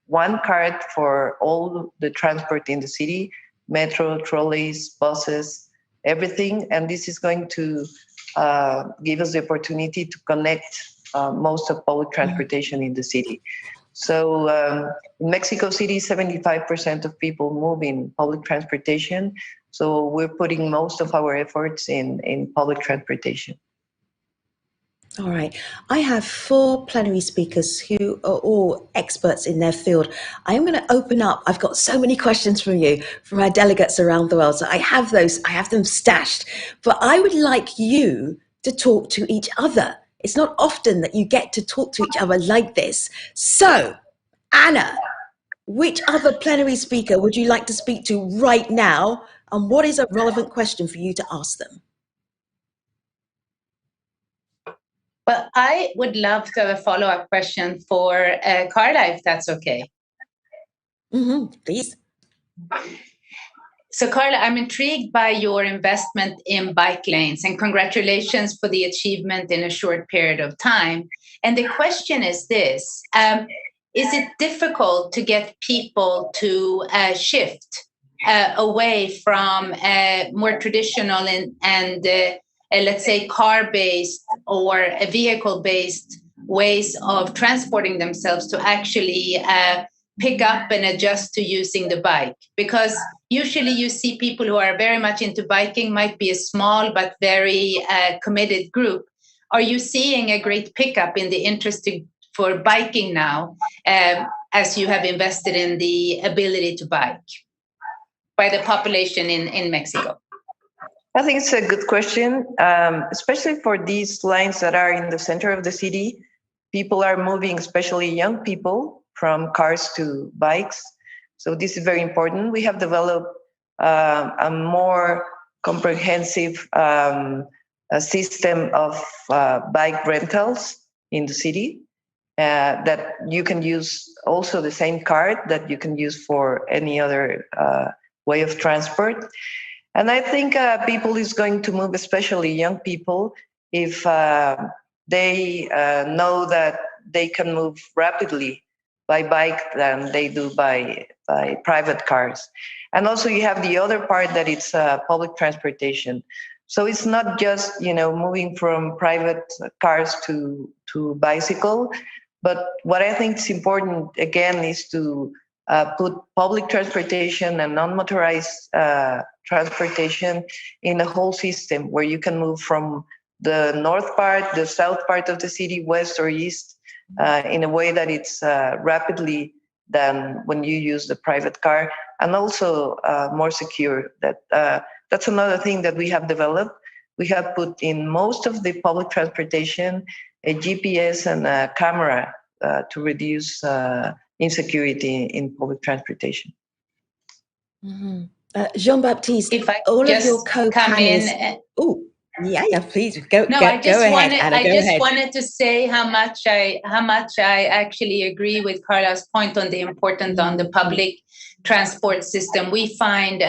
one card for all the transport in the city, metro, trolleys, buses, everything. And this is going to give us the opportunity to connect most of public transportation in the city. So in Mexico City, 75% of people move in public transportation. So we're putting most of our efforts in public transportation. All right. I have 4 plenary speakers who are all experts in their field. I'm going to open up. I've got so many questions from you, from our delegates around the world. So I have them stashed. But I would like you to talk to each other. It's not often that you get to talk to each other like this. So, Anna, which other plenary speaker would you like to speak to right now? And what is a relevant question for you to ask them? Well, I would love to have a follow-up question for Carla, if that's okay. Please. So, Carla, I'm intrigued by your investment in bike lanes, and congratulations for the achievement in a short period of time. And the question is this: is it difficult to get people to shift away from more traditional and let's say car-based or vehicle-based ways of transporting themselves to actually pick up and adjust to using the bike? Because usually you see people who are very much into biking, might be a small but very committed group. Are you seeing a great pickup in the interest for biking now, as you have invested in the ability to bike by the population in Mexico? I think it's a good question, especially for these lines that are in the center of the city. People are moving, especially young people, from cars to bikes. So this is very important. We have developed a more comprehensive system of bike rentals in the city that you can use also the same card that you can use for any other way of transport. And I think people is going to move, especially young people, if they know that they can move rapidly by bike than they do by private cars. And also you have the other part that it's public transportation. So it's not just, moving from private cars to bicycle, but what I think is important, again, is to put public transportation and non-motorized transportation in a whole system where you can move from the north part, the south part of the city, west or east, in a way that it's rapidly than when you use the private car, and also more secure. That's another thing that we have developed. We have put in most of the public transportation a GPS and a camera to reduce insecurity in public transportation. Jean-Baptiste, if I all just of your co-panelists. Oh, yeah, please go. No, go, I just go wanted. ahead, Anna, I go just ahead. wanted to say how much I actually agree with Carla's point on the importance on the public transport system. We find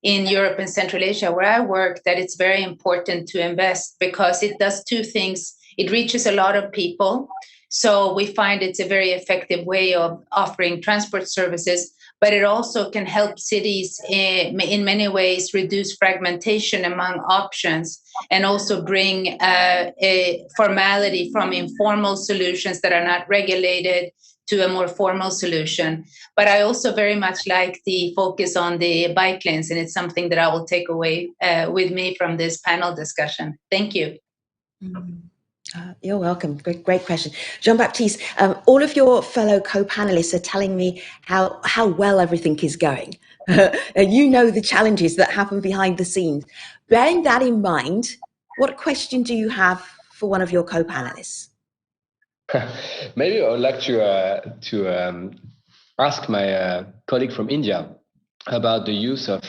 in Europe and Central Asia, where I work, that it's very important to invest because it does two things. It reaches a lot of people. So we find it's a very effective way of offering transport services, but it also can help cities in many ways reduce fragmentation among options and also bring a formality from informal solutions that are not regulated to a more formal solution. But I also very much like the focus on the bike lanes, and it's something that I will take away with me from this panel discussion. Thank you. You're welcome. Great question. Jean-Baptiste, all of your fellow co-panelists are telling me how well everything is going. You know the challenges that happen behind the scenes. Bearing that in mind, what question do you have for one of your co-panelists? Maybe I would like to ask my colleague from India about the use of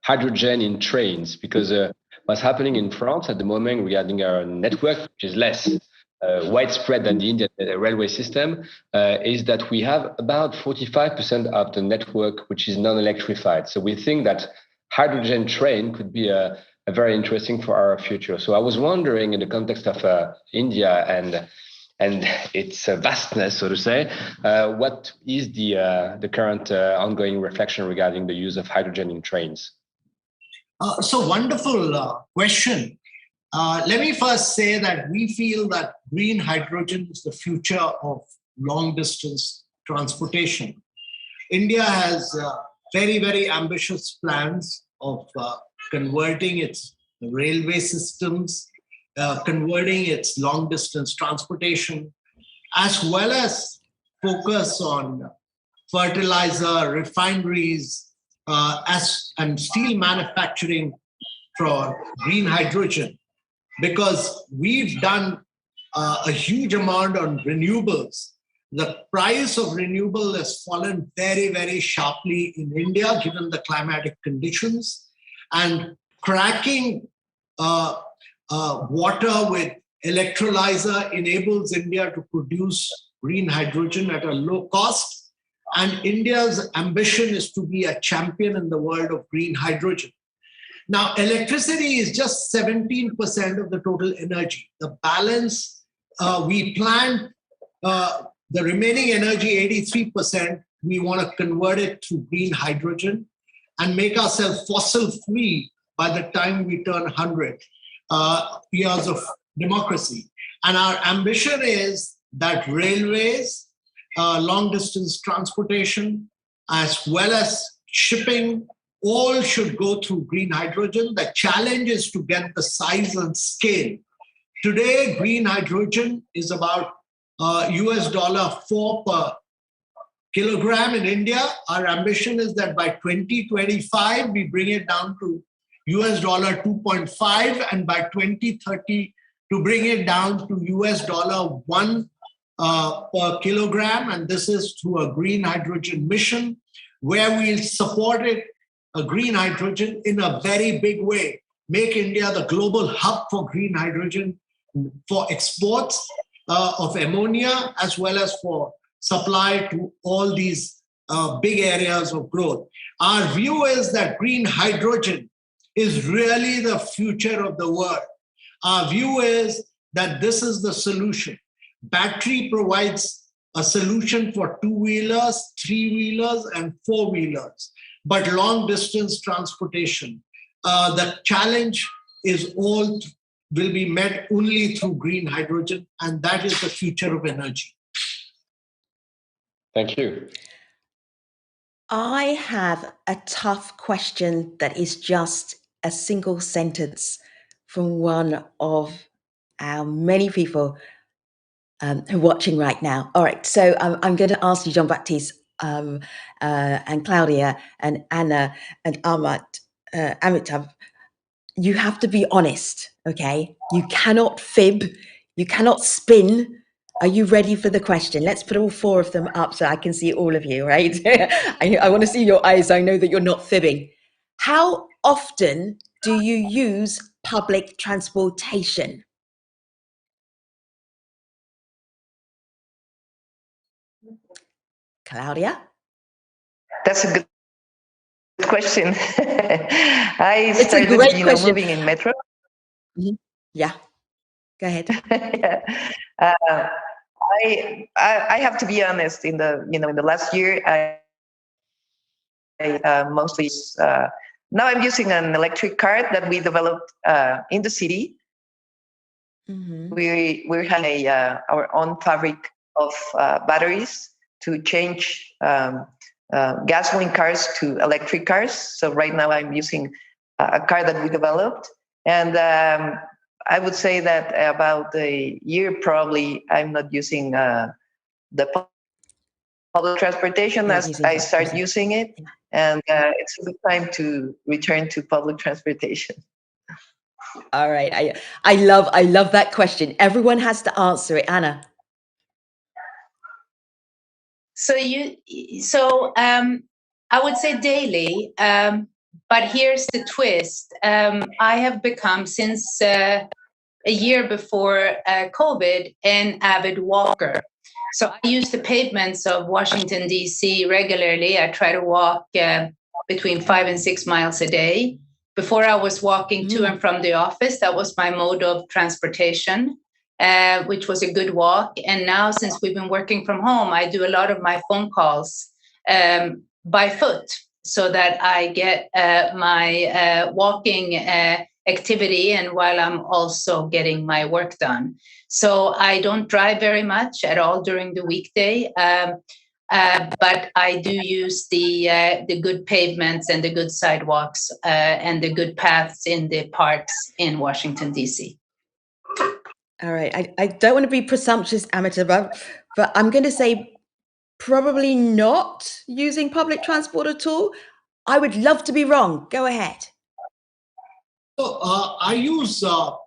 hydrogen in trains, because what's happening in France at the moment regarding our network, which is less widespread than the Indian railway system, is that we have about 45% of the network which is non-electrified. So we think that hydrogen train could be a very interesting for our future. So I was wondering, in the context of India and its vastness, so to say, what is the current ongoing reflection regarding the use of hydrogen in trains? So wonderful question. Let me first say that we feel that green hydrogen is the future of long-distance transportation. India has very, very ambitious plans of converting its railway systems, converting its long-distance transportation, as well as focus on fertilizer, refineries, and steel manufacturing for green hydrogen, because we've done a huge amount on renewables. the price of renewable has fallen very, very sharply in India, given the climatic conditions. And cracking water with electrolyzer enables India to produce green hydrogen at a low cost. And India's ambition is to be a champion in the world of green hydrogen. Now, electricity is just 17% of the total energy. The balance, we plan the remaining energy, 83%, we want to convert it to green hydrogen and make ourselves fossil-free by the time we turn 100 years of democracy. And our ambition is that railways, long-distance transportation, as well as shipping, all should go through green hydrogen. The challenge is to get the size and scale. Today, green hydrogen is about $4 per kilogram in India. Our ambition is that by 2025, we bring it down to $2.5, and by 2030, to bring it down to $1 per kilogram. And this is through a green hydrogen mission, where we'll support it, green hydrogen, in a very big way. Make India the global hub for green hydrogen, for exports of ammonia, as well as for supply to all these big areas of growth. Our view is that green hydrogen is really the future of the world. Our view is that this is the solution. Battery provides a solution for two-wheelers, three-wheelers, and four-wheelers. But long-distance transportation, the challenge is will be met only through green hydrogen, and that is the future of energy. Thank you. I have a tough question that is just a single sentence from one of our many people who are watching right now. All right, so I'm going to ask you, Jean-Baptiste, and Claudia, and Anna, and Amitabh, you have to be honest, okay? You cannot fib, you cannot spin. Are you ready for the question? Let's put all four of them up so I can see all of you, right? I want to see your eyes. So I know that you're not fibbing. How often do you use public transportation? Claudia? That's a good question. I It's started, a great question. moving in metro. Mm-hmm. Yeah, go ahead. I have to be honest. In the last year, I mostly now I'm using an electric car that we developed in the city. Mm-hmm. We have our own fabric of batteries to change gasoline cars to electric cars. So right now I'm using a car that we developed, and I would say that about a year probably I'm not using the public transportation as I start using it, and it's a good time to return to public transportation. All right, I love that question. Everyone has to answer it. Anna. So I would say daily, but here's the twist. I have become, since a year before COVID, an avid walker. So I use the pavements of Washington, D.C. regularly. I try to walk between 5 and 6 miles a day. Before I was walking to and from the office, that was my mode of transportation. Which was a good walk. And now, since we've been working from home, I do a lot of my phone calls by foot, so that I get my walking activity, and while I'm also getting my work done. So I don't drive very much at all during the weekday, but I do use the good pavements and the good sidewalks and the good paths in the parks in Washington, D.C. All right, I don't want to be presumptuous, Amitabh, but I'm going to say probably not using public transport at all. I would love to be wrong. Go ahead. So I use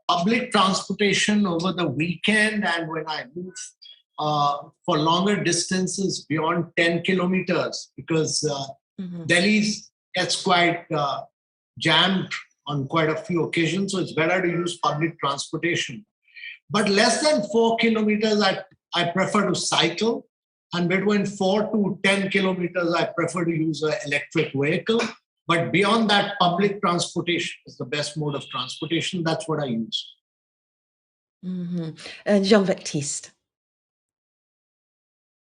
public transportation over the weekend and when I move for longer distances beyond 10 kilometers, because Delhi gets quite jammed on quite a few occasions, so it's better to use public transportation. But less than 4 kilometers, I prefer to cycle, and between 4 to 10 kilometers, I prefer to use an electric vehicle. But beyond that, public transportation is the best mode of transportation. That's what I use. Jean-Baptiste.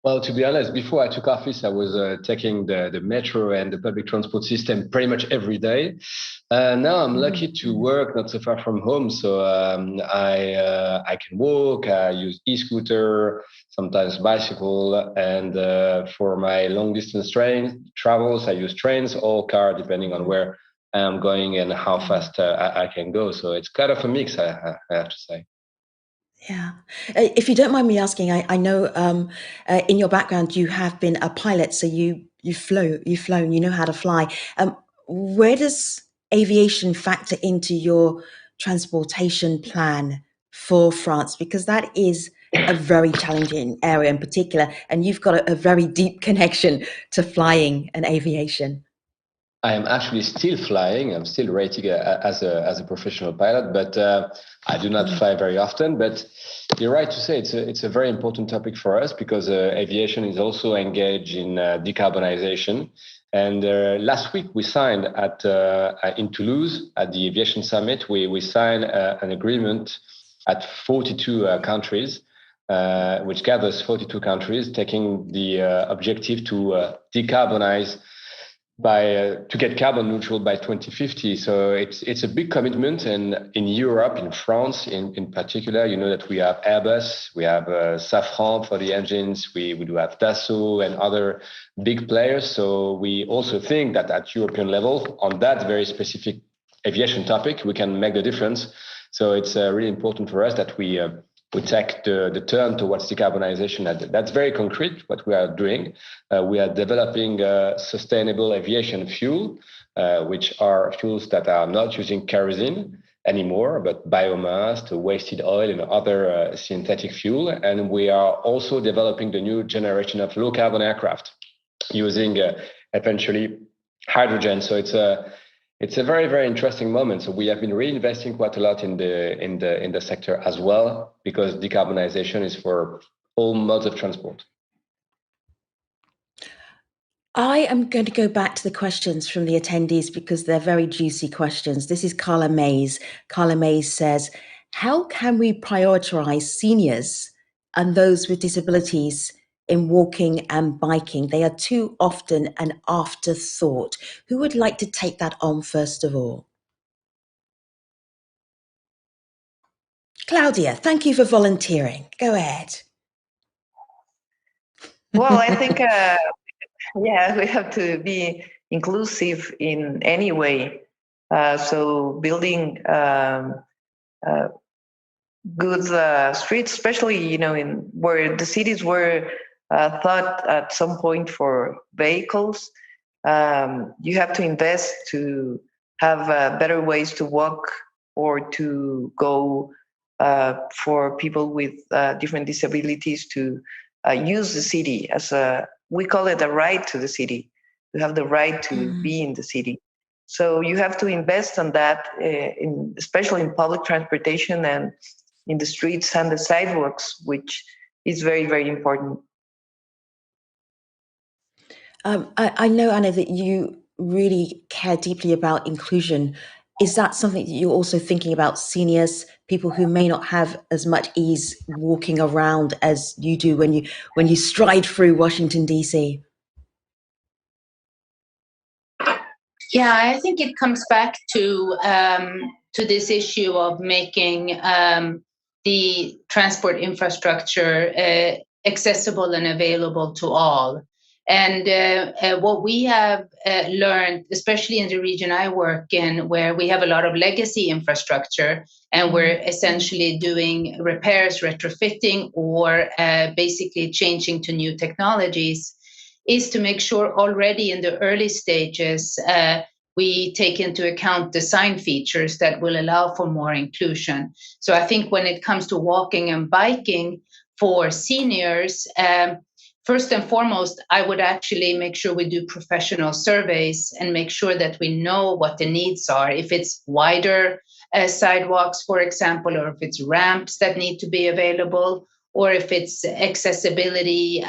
Well, to be honest, before I took office, I was taking the metro and the public transport system pretty much every day. Now I'm lucky to work not so far from home, so I can walk. I use e-scooter, sometimes bicycle, and for my long distance train travels, I use trains or car, depending on where I am going and how fast I can go. So it's kind of a mix, I have to say. Yeah. If you don't mind me asking, I know in your background you have been a pilot, so you've flown, you know how to fly. Where does aviation factor into your transportation plan for France? Because that is a very challenging area in particular, and you've got a very deep connection to flying and aviation. I am actually still flying. I'm still rated as a professional pilot, but I do not fly very often. But you're right to say it's a very important topic for us, because aviation is also engaged in decarbonization. And last week we signed in Toulouse at the Aviation Summit. We signed an agreement at 42 countries, which gathers 42 countries, taking the objective to decarbonize to get carbon neutral by 2050. So it's a big commitment. And in Europe, in France in particular, you know that we have Airbus, we have Safran for the engines, we do have Dassault and other big players. So we also think that at European level, on that very specific aviation topic, we can make the difference. So it's really important for us that we take the turn towards decarbonization. That's very concrete, what we are doing. We are developing sustainable aviation fuel, which are fuels that are not using kerosene anymore, but biomass, wasted oil, and other synthetic fuel. And we are also developing the new generation of low carbon aircraft using eventually hydrogen. So it's a very, very interesting moment. So we have been reinvesting quite a lot in the sector as well, because decarbonization is for all modes of transport. I am going to go back to the questions from the attendees because they're very juicy questions. This is Carla Mays. Carla Mays says, how can we prioritize seniors and those with disabilities in walking and biking? They are too often an afterthought. Who would like to take that on first of all? Claudia, thank you for volunteering. Go ahead. Well, I think, yeah, we have to be inclusive in any way. So building good streets, especially, in where the cities were thought at some point for vehicles, you have to invest to have better ways to walk or to go for people with different disabilities to use the city as we call it a right to the city. You have the right to be in the city. So you have to invest on that, especially in public transportation and in the streets and the sidewalks, which is very, very important. I know, Anna, that you really care deeply about inclusion. Is that something that you're also thinking about seniors, people who may not have as much ease walking around as you do when you stride through Washington, D.C.? Yeah, I think it comes back to this issue of making the transport infrastructure accessible and available to all. And what we have learned, especially in the region I work in, where we have a lot of legacy infrastructure, and we're essentially doing repairs, retrofitting, or basically changing to new technologies, is to make sure already in the early stages we take into account design features that will allow for more inclusion. So I think when it comes to walking and biking, for seniors, first and foremost, I would actually make sure we do professional surveys and make sure that we know what the needs are. If it's wider sidewalks, for example, or if it's ramps that need to be available, or if it's accessibility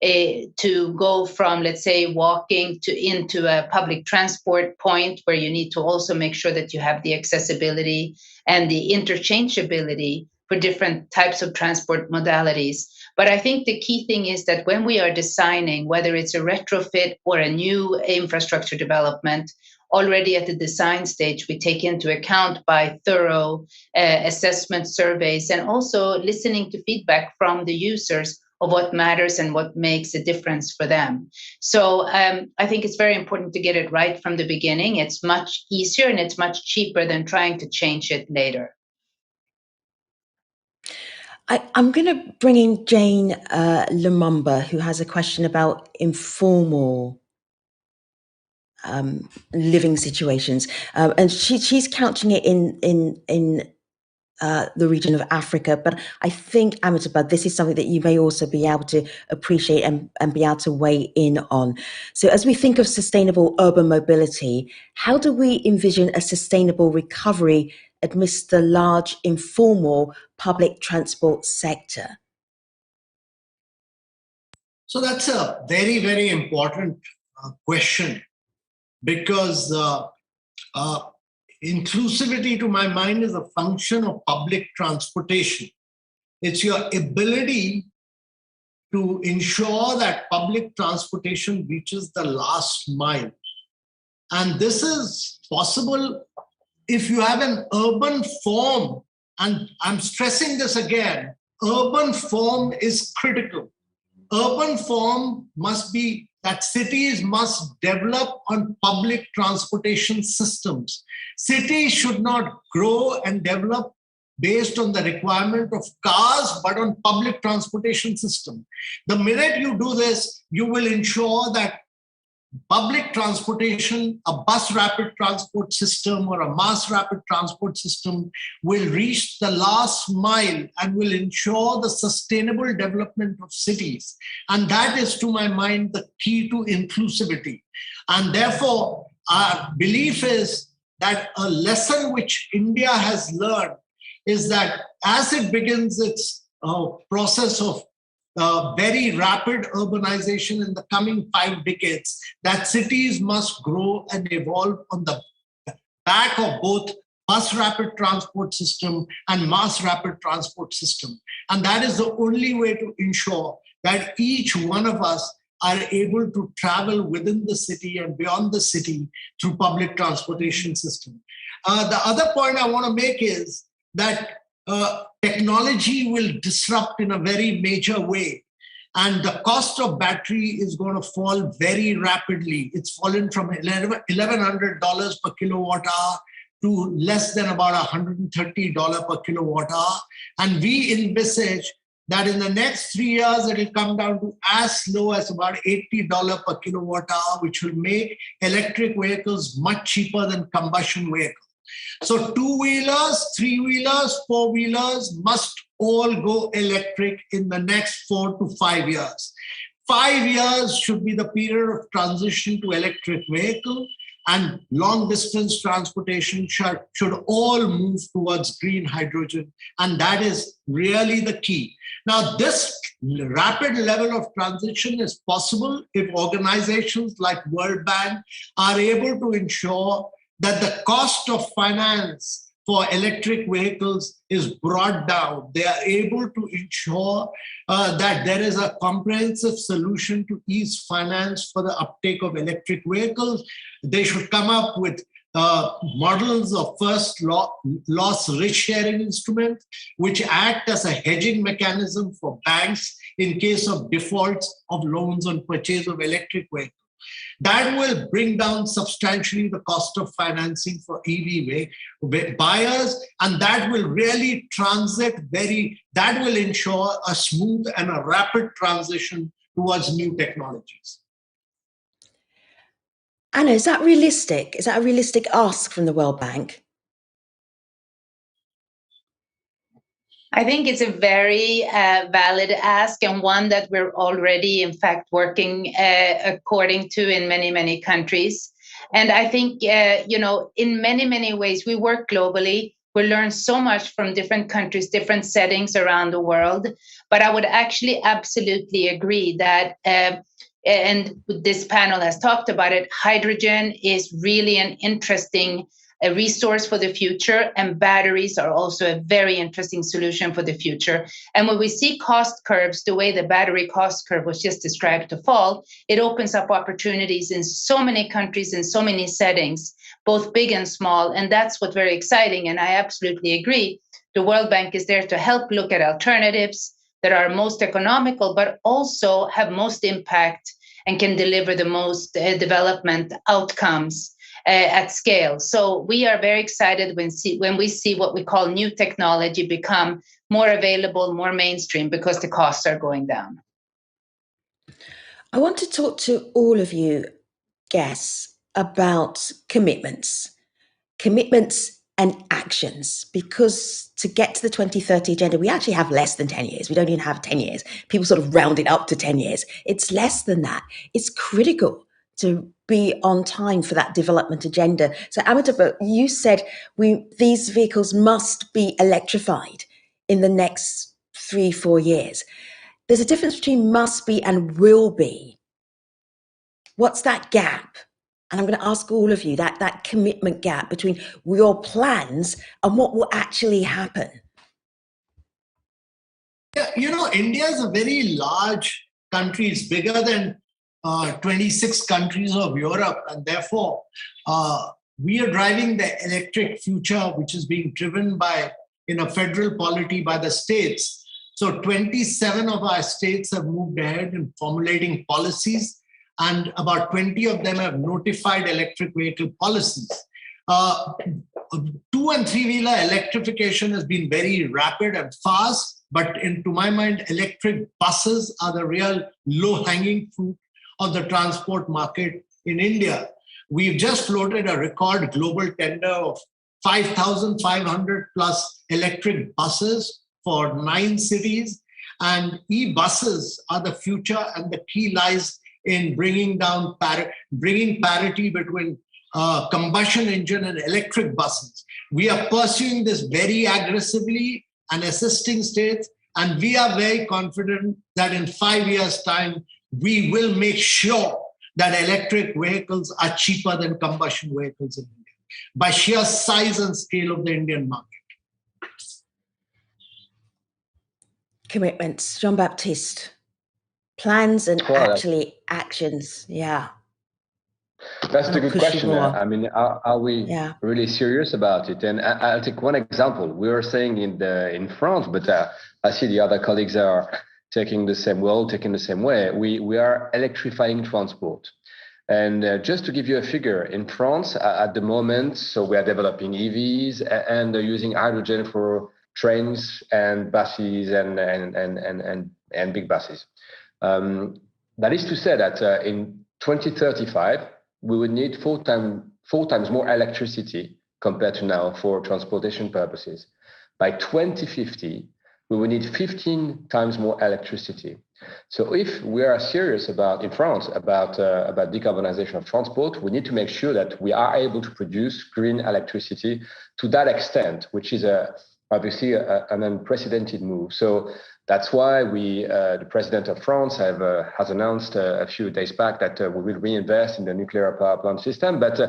to go from, let's say, walking into a public transport point where you need to also make sure that you have the accessibility and the interchangeability for different types of transport modalities. But I think the key thing is that when we are designing, whether it's a retrofit or a new infrastructure development, already at the design stage, we take into account by thorough assessment surveys and also listening to feedback from the users of what matters and what makes a difference for them. So I think it's very important to get it right from the beginning. It's much easier and it's much cheaper than trying to change it later. I'm going to bring in Jane Lumumba, who has a question about informal living situations, and she's couching it in the region of Africa. But I think, Amitabh, this is something that you may also be able to appreciate and be able to weigh in on. So as we think of sustainable urban mobility, how do we envision a sustainable recovery amidst the large informal public transport sector? So that's a very, very important question, because inclusivity, to my mind, is a function of public transportation. It's your ability to ensure that public transportation reaches the last mile. And this is possible if you have an urban form, and I'm stressing this again, urban form is critical. Urban form must be that cities must develop on public transportation systems. Cities should not grow and develop based on the requirement of cars, but on public transportation system. The minute you do this, you will ensure that public transportation, a bus rapid transport system or a mass rapid transport system will reach the last mile and will ensure the sustainable development of cities. And that is, to my mind, the key to inclusivity. And therefore, our belief is that a lesson which India has learned is that as it begins its process of very rapid urbanization in the coming 5 decades, that cities must grow and evolve on the back of both bus rapid transport system and mass rapid transport system. And that is the only way to ensure that each one of us are able to travel within the city and beyond the city through public transportation system. The other point I want to make is that technology will disrupt in a very major way. And the cost of battery is going to fall very rapidly. It's fallen from $1,100 per kilowatt hour to less than about $130 per kilowatt hour. And we envisage that in the next 3 years, it will come down to as low as about $80 per kilowatt hour, which will make electric vehicles much cheaper than combustion vehicles. So 2-wheelers, 3-wheelers, 4-wheelers must all go electric in the next 4 to 5 years. 5 years should be the period of transition to electric vehicle, and long distance transportation should all move towards green hydrogen. And that is really the key. Now, this rapid level of transition is possible if organizations like World Bank are able to ensure that the cost of finance for electric vehicles is brought down. They are able to ensure that there is a comprehensive solution to ease finance for the uptake of electric vehicles. They should come up with models of first loss risk sharing instrument, which act as a hedging mechanism for banks in case of defaults of loans on purchase of electric vehicles. That will bring down substantially the cost of financing for EV buyers, and that will really that will ensure a smooth and a rapid transition towards new technologies. Anna, is that realistic? Is that a realistic ask from the World Bank? I think it's a very valid ask, and one that we're already, in fact, working according to in many, many countries. And I think, in many, many ways, we work globally. We learn so much from different countries, different settings around the world. But I would actually absolutely agree that, and this panel has talked about it, hydrogen is really an interesting a resource for the future, and batteries are also a very interesting solution for the future. And when we see cost curves, the way the battery cost curve was just described to fall, it opens up opportunities in so many countries, in so many settings, both big and small. And that's what's very exciting. And I absolutely agree. The World Bank is there to help look at alternatives that are most economical, but also have most impact and can deliver the most development outcomes at scale. So we are very excited when we see what we call new technology become more available, more mainstream, because the costs are going down. I want to talk to all of you guests about commitments and actions, because to get to the 2030 agenda, we actually have less than 10 years. We don't even have 10 years. People sort of round it up to 10 years. It's less than that. It's critical to be on time for that development agenda. So Amitabh, you said these vehicles must be electrified in the next 3-4 years. There's a difference between must be and will be. What's that gap? And I'm going to ask all of you that commitment gap between your plans and what will actually happen. Yeah, India is a very large country. It's bigger than 26 countries of Europe. And therefore, we are driving the electric future, which is being driven by, federal polity by the states. So 27 of our states have moved ahead in formulating policies, and about 20 of them have notified electric vehicle policies. 2- and 3-wheeler electrification has been very rapid and fast, but to my mind, electric buses are the real low-hanging fruit of the transport market in India. We've just floated a record global tender of 5,500 plus electric buses for 9 cities. And e-buses are the future, and the key lies in bringing parity between combustion engine and electric buses. We are pursuing this very aggressively and assisting states, and we are very confident that in 5 years' time, we will make sure that electric vehicles are cheaper than combustion vehicles in India by sheer size and scale of the Indian market. Commitments, Jean-Baptiste, plans and actually actions. Yeah. That's the good question. I mean, are we really serious about it? And I'll take one example. We were saying in France, but I see the other colleagues are taking the same way. We are electrifying transport. And just to give you a figure, in France at the moment, so we are developing EVs and using hydrogen for trains and buses and big buses. That is to say that in 2035, we would need four times more electricity compared to now for transportation purposes. By 2050, we will need 15 times more electricity. So if we are serious in France about decarbonization of transport, we need to make sure that we are able to produce green electricity to that extent, which is obviously an unprecedented move. So that's why the president of France has announced a few days back that we will reinvest in the nuclear power plant system. But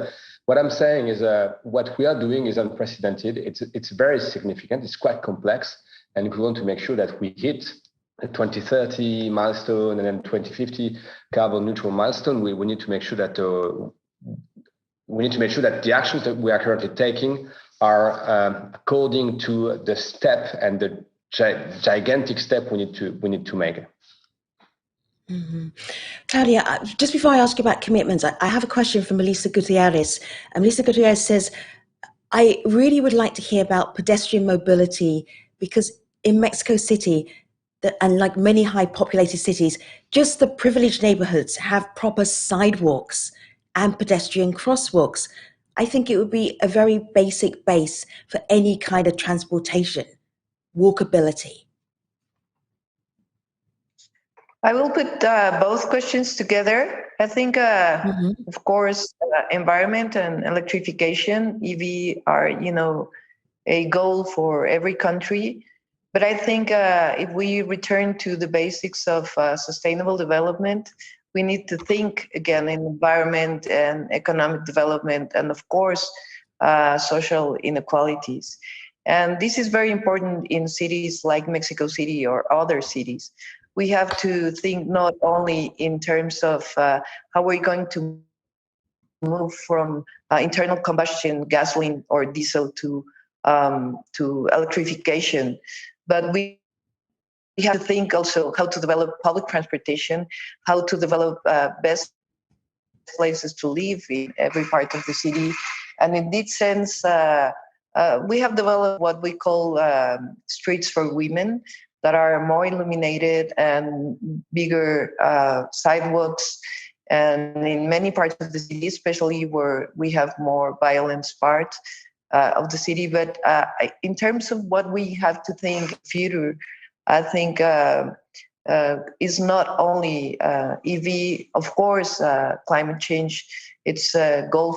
what I'm saying is what we are doing is unprecedented. It's very significant. It's quite complex. And if we want to make sure that we hit a 2030 milestone and then 2050 carbon neutral milestone, we need to make sure that the actions that we are currently taking are according to the step and the gigantic step we need to make. Mm-hmm. Claudia, just before I ask you about commitments, I have a question from Melissa Gutierrez. Melissa Gutierrez says, I really would like to hear about pedestrian mobility, because in Mexico City, and like many high populated cities, just the privileged neighborhoods have proper sidewalks and pedestrian crosswalks. I think it would be a very basic base for any kind of transportation. walkability? I will put both questions together. I think, of course, environment and electrification, EV are, a goal for every country. But I think if we return to the basics of sustainable development, we need to think again in environment and economic development, and of course, social inequalities. And this is very important in cities like Mexico City or other cities. We have to think not only in terms of how we're going to move from internal combustion gasoline or diesel to electrification, but we have to think also how to develop public transportation, how to develop best places to live in every part of the city. And in this sense, we have developed what we call streets for women that are more illuminated and bigger sidewalks. And in many parts of the city, especially where we have more violence part of the city. But in terms of what we have to think future, I think is not only EV, of course, climate change. It's a goal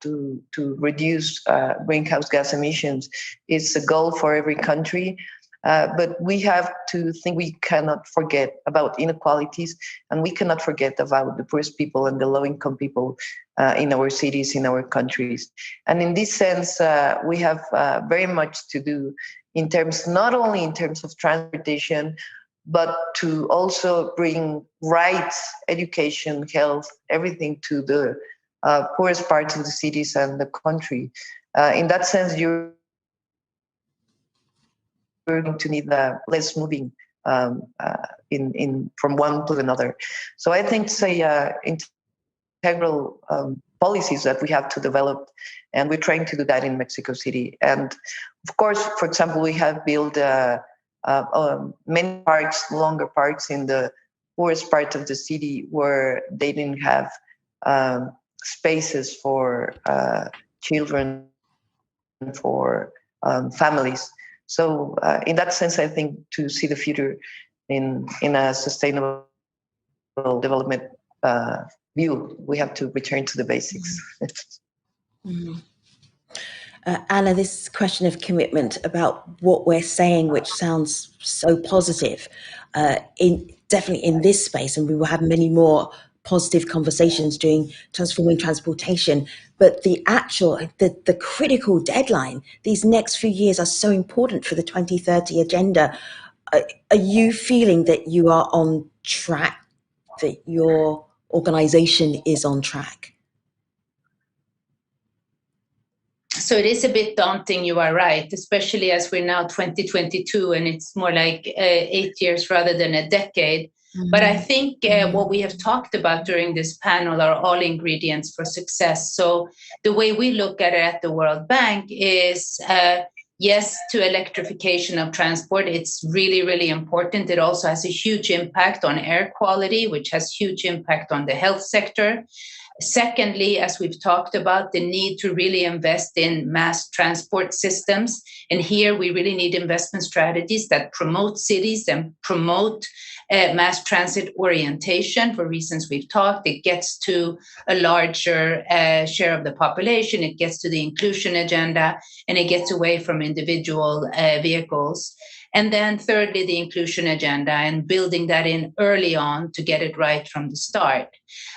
to reduce greenhouse gas emissions. It's a goal for every country. But we have to think we cannot forget about inequalities, and we cannot forget about the poorest people and the low-income people in our cities, in our countries. And in this sense, we have very much to do in terms, not only in terms of transportation, but to also bring rights, education, health, everything to the poorest parts of the cities and the country. In that sense, you're going to need less moving in from one to another. So I think integral policies that we have to develop, and we're trying to do that in Mexico City. And of course, for example, we have built many parks, longer parks in the poorest part of the city where they didn't have spaces for children, for families. So in that sense, I think to see the future in a sustainable development view, we have to return to the basics. Anna, this question of commitment about what we're saying, which sounds so positive, definitely in this space, and we will have many more positive conversations during transforming transportation, but the critical deadline, these next few years are so important for the 2030 agenda. Are you feeling that you are on track, that your organization is on track? So it is a bit daunting, you are right, especially as we're now 2022 and it's more like 8 years rather than a decade. But I think what we have talked about during this panel are all ingredients for success. So the way we look at it at the World Bank is, yes, to electrification of transport. It's really, really important. It also has a huge impact on air quality, which has huge impact on the health sector. Secondly, as we've talked about, the need to really invest in mass transport systems. And here we really need investment strategies that promote cities and promote mass transit orientation for reasons we've talked. It gets to a larger share of the population. It gets to the inclusion agenda, and it gets away from individual vehicles. And then thirdly, the inclusion agenda and building that in early on to get it right from the start.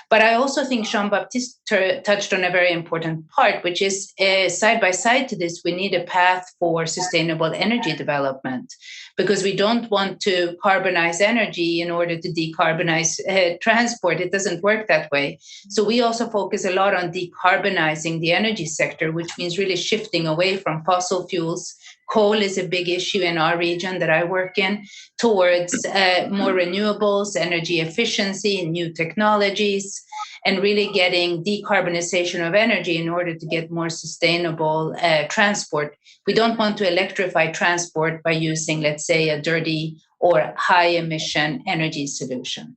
But I also think Jean-Baptiste touched on a very important part, which is side by side to this, we need a path for sustainable energy development, because we don't want to carbonize energy in order to decarbonize transport. It doesn't work that way. So we also focus a lot on decarbonizing the energy sector, which means really shifting away from fossil fuels. Coal is a big issue in our region that I work in, towards more renewables, energy efficiency, new technologies, and really getting decarbonization of energy in order to get more sustainable transport. We don't want to electrify transport by using, let's say, a dirty or high emission energy solution.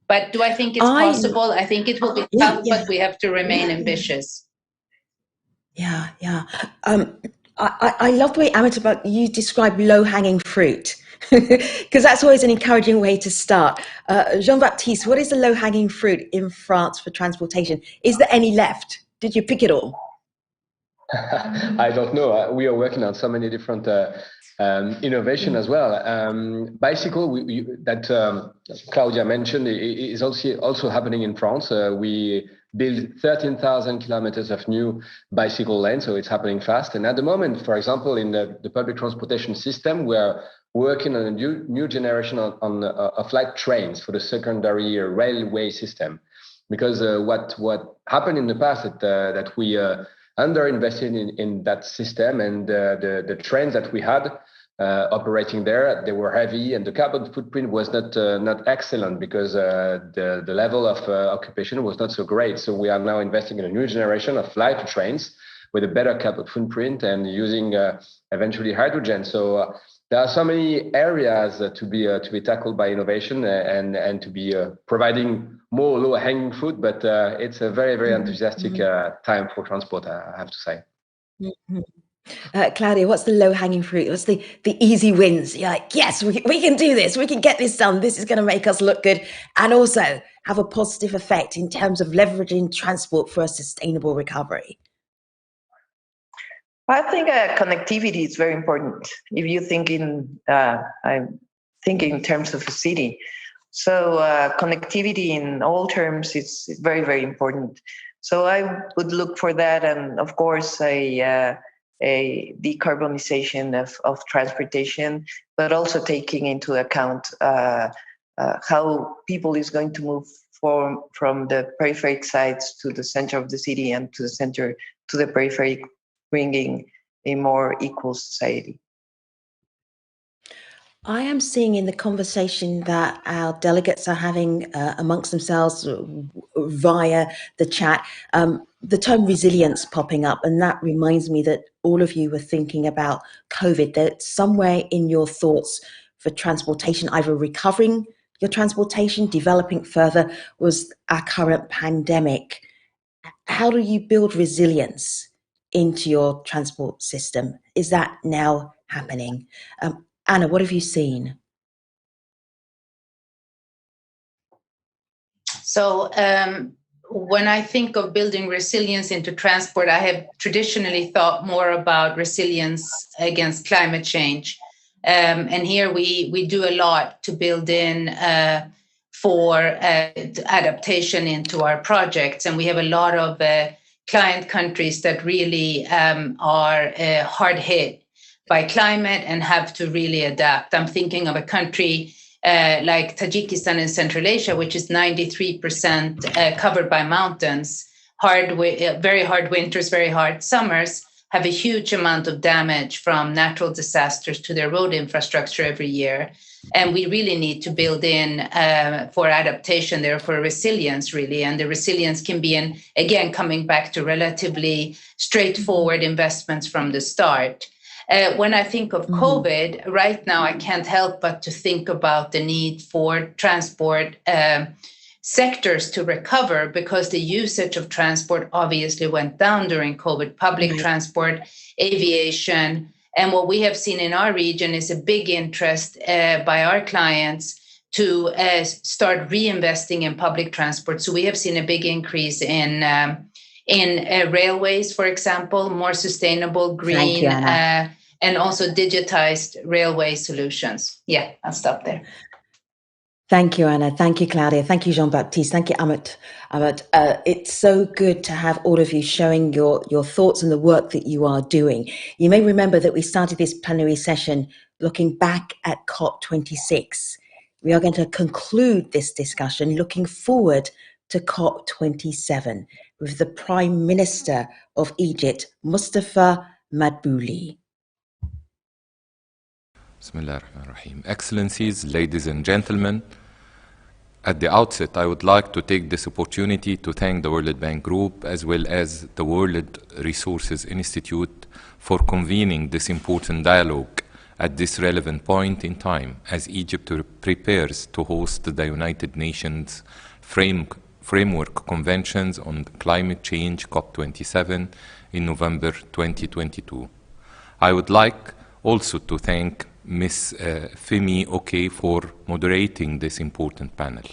But do I think it's possible? I think it will be tough, but we have to remain ambitious. Yeah. I love the way, Amitabh, you describe low-hanging fruit, because that's always an encouraging way to start. Jean-Baptiste, what is the low-hanging fruit in France for transportation? Is there any left? Did you pick it all? I don't know. We are working on so many different innovation as well. Bicycle that Claudia mentioned is also happening in France. We build 13,000 kilometers of new bicycle lanes, so it's happening fast. And at the moment, for example, in the public transportation system, we are working on a new generation of light trains for the secondary railway system. Because what happened in the past that we underinvested in that system, and the trains that we had operating there, they were heavy, and the carbon footprint was not excellent because the level of occupation was not so great. So we are now investing in a new generation of light trains with a better carbon footprint and using eventually hydrogen. So there are so many areas to be tackled by innovation and to be providing more low-hanging fruit. But it's a very, very enthusiastic time for transport, I have to say. Claudia, what's the low-hanging fruit? What's the easy wins? You're like, yes, we can do this. We can get this done. This is going to make us look good and also have a positive effect in terms of leveraging transport for a sustainable recovery. I think connectivity is very important. If you think I'm thinking in terms of a city. So connectivity in all terms is very, very important. So I would look for that, and of course a decarbonization of transportation, but also taking into account how people is going to move from the peripheral sites to the center of the city and to the center to the periphery, bringing a more equal society. I am seeing in the conversation that our delegates are having amongst themselves via the chat, the term resilience popping up, and that reminds me that all of you were thinking about COVID, that somewhere in your thoughts for transportation, either recovering your transportation, developing further, was our current pandemic. How do you build resilience into your transport system? Is that now happening? Anna, what have you seen? So when I think of building resilience into transport, I have traditionally thought more about resilience against climate change. And here we do a lot to build in for adaptation into our projects. And we have a lot of client countries that really are hard hit by climate and have to really adapt. I'm thinking of a country like Tajikistan in Central Asia, which is 93% covered by mountains, very hard winters, very hard summers, have a huge amount of damage from natural disasters to their road infrastructure every year. And we really need to build in for adaptation there, for resilience, really. And the resilience can be in, again, coming back to relatively straightforward investments from the start. When I think of COVID, right now, I can't help but to think about the need for transport sectors to recover, because the usage of transport obviously went down during COVID, public transport, aviation. And what we have seen in our region is a big interest by our clients to start reinvesting in public transport. So we have seen a big increase in railways, for example, more sustainable, green, and also digitized railway solutions. Yeah, I'll stop there. Thank you, Anna. Thank you, Claudia. Thank you, Jean-Baptiste. Thank you, Amit. It's so good to have all of you showing your thoughts and the work that you are doing. You may remember that we started this plenary session looking back at COP26. We are going to conclude this discussion looking forward to COP27 with the Prime Minister of Egypt, Mostafa Madbouly. Bismillah ar-Rahman ar-Rahim. Excellencies, ladies and gentlemen, at the outset, I would like to take this opportunity to thank the World Bank Group as well as the World Resources Institute for convening this important dialogue at this relevant point in time as Egypt prepares to host the United Nations Framework Conventions on Climate Change COP27 in November 2022. I would like also to thank Ms. Femi Oke for moderating this important panel.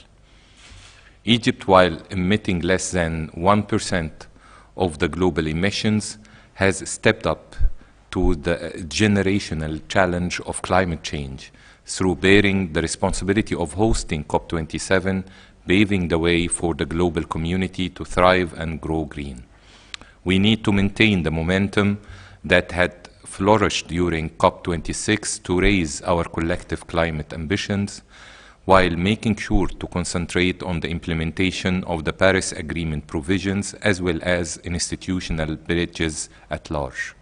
Egypt, while emitting less than 1% of the global emissions, has stepped up to the generational challenge of climate change through bearing the responsibility of hosting COP27, paving the way for the global community to thrive and grow green. We need to maintain the momentum that had flourished during COP26 to raise our collective climate ambitions, while making sure to concentrate on the implementation of the Paris Agreement provisions as well as institutional bridges at large.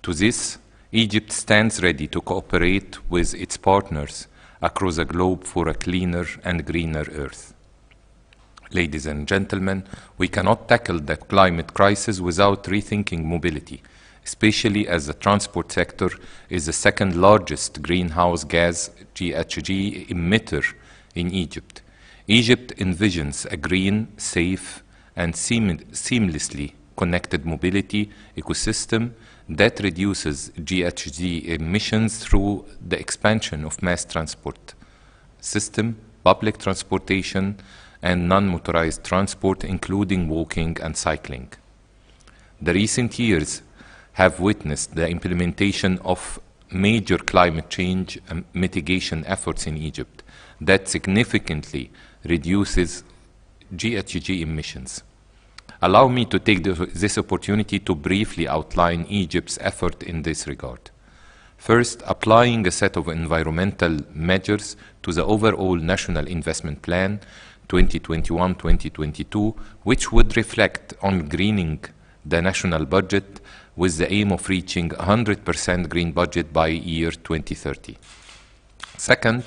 To this, Egypt stands ready to cooperate with its partners across the globe for a cleaner and greener Earth. Ladies and gentlemen, we cannot tackle the climate crisis without rethinking mobility, especially as the transport sector is the second largest greenhouse gas GHG emitter in Egypt. Egypt envisions a green, safe, and seamlessly connected mobility ecosystem that reduces GHG emissions through the expansion of mass transport system, public transportation, and non-motorized transport, including walking and cycling. The recent years have witnessed the implementation of major climate change and mitigation efforts in Egypt that significantly reduces GHG emissions. Allow me to take this opportunity to briefly outline Egypt's effort in this regard. First, applying a set of environmental measures to the overall National Investment Plan 2021-2022, which would reflect on greening the national budget with the aim of reaching 100% green budget by year 2030. Second,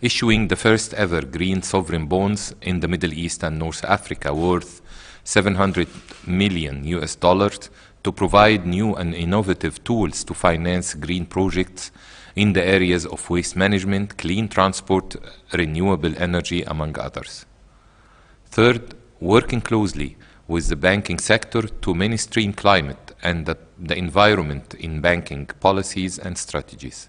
issuing the first ever green sovereign bonds in the Middle East and North Africa worth $700 million to provide new and innovative tools to finance green projects in the areas of waste management, clean transport, renewable energy, among others. Third, working closely with the banking sector to mainstream climate and the environment in banking policies and strategies.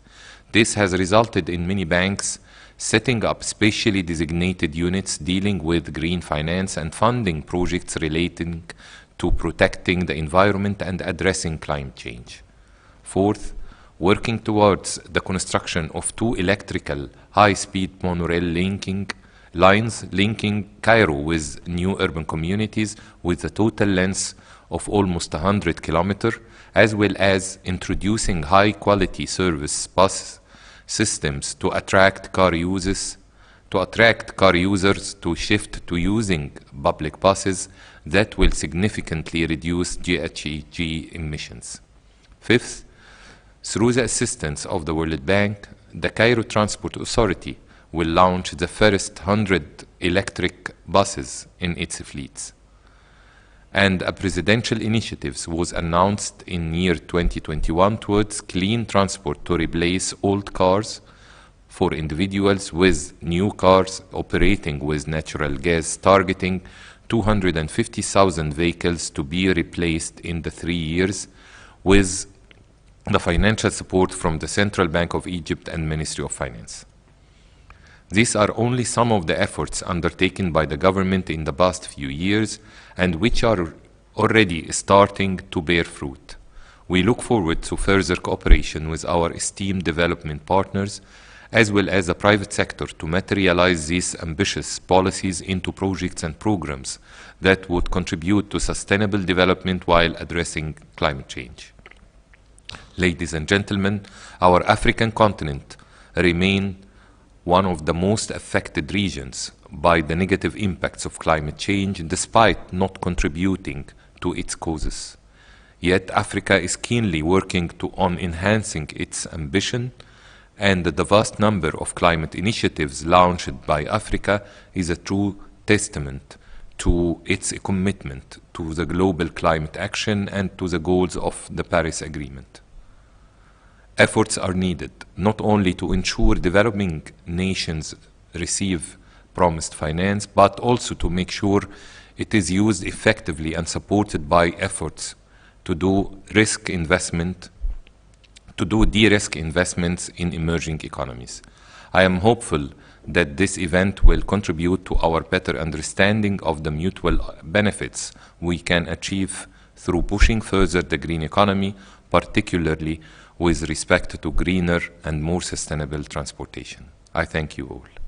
This has resulted in many banks setting up specially designated units dealing with green finance and funding projects relating to protecting the environment and addressing climate change. Fourth, working towards the construction of 2 electrical high-speed monorail lines linking Cairo with new urban communities with a total length of almost 100 kilometers, as well as introducing high-quality service bus systems to attract car users to shift to using public buses that will significantly reduce GHG emissions. Fifth, through the assistance of the World Bank, the Cairo Transport Authority will launch the first 100 electric buses in its fleets. And a presidential initiative was announced in year 2021 towards clean transport to replace old cars for individuals with new cars operating with natural gas, targeting 250,000 vehicles to be replaced in the 3 years with the financial support from the Central Bank of Egypt and Ministry of Finance. These are only some of the efforts undertaken by the government in the past few years and which are already starting to bear fruit. We look forward to further cooperation with our esteemed development partners as well as the private sector to materialize these ambitious policies into projects and programs that would contribute to sustainable development while addressing climate change. Ladies and gentlemen, our African continent remains one of the most affected regions by the negative impacts of climate change despite not contributing to its causes. Yet Africa is keenly working on enhancing its ambition, and the vast number of climate initiatives launched by Africa is a true testament to its commitment to the global climate action and to the goals of the Paris Agreement. Efforts are needed not only to ensure developing nations receive promised finance, but also to make sure it is used effectively and supported by efforts to do risk investment to do de-risk investments in emerging economies. I am hopeful that this event will contribute to our better understanding of the mutual benefits we can achieve through pushing further the green economy, particularly with respect to greener and more sustainable transportation. I thank you all.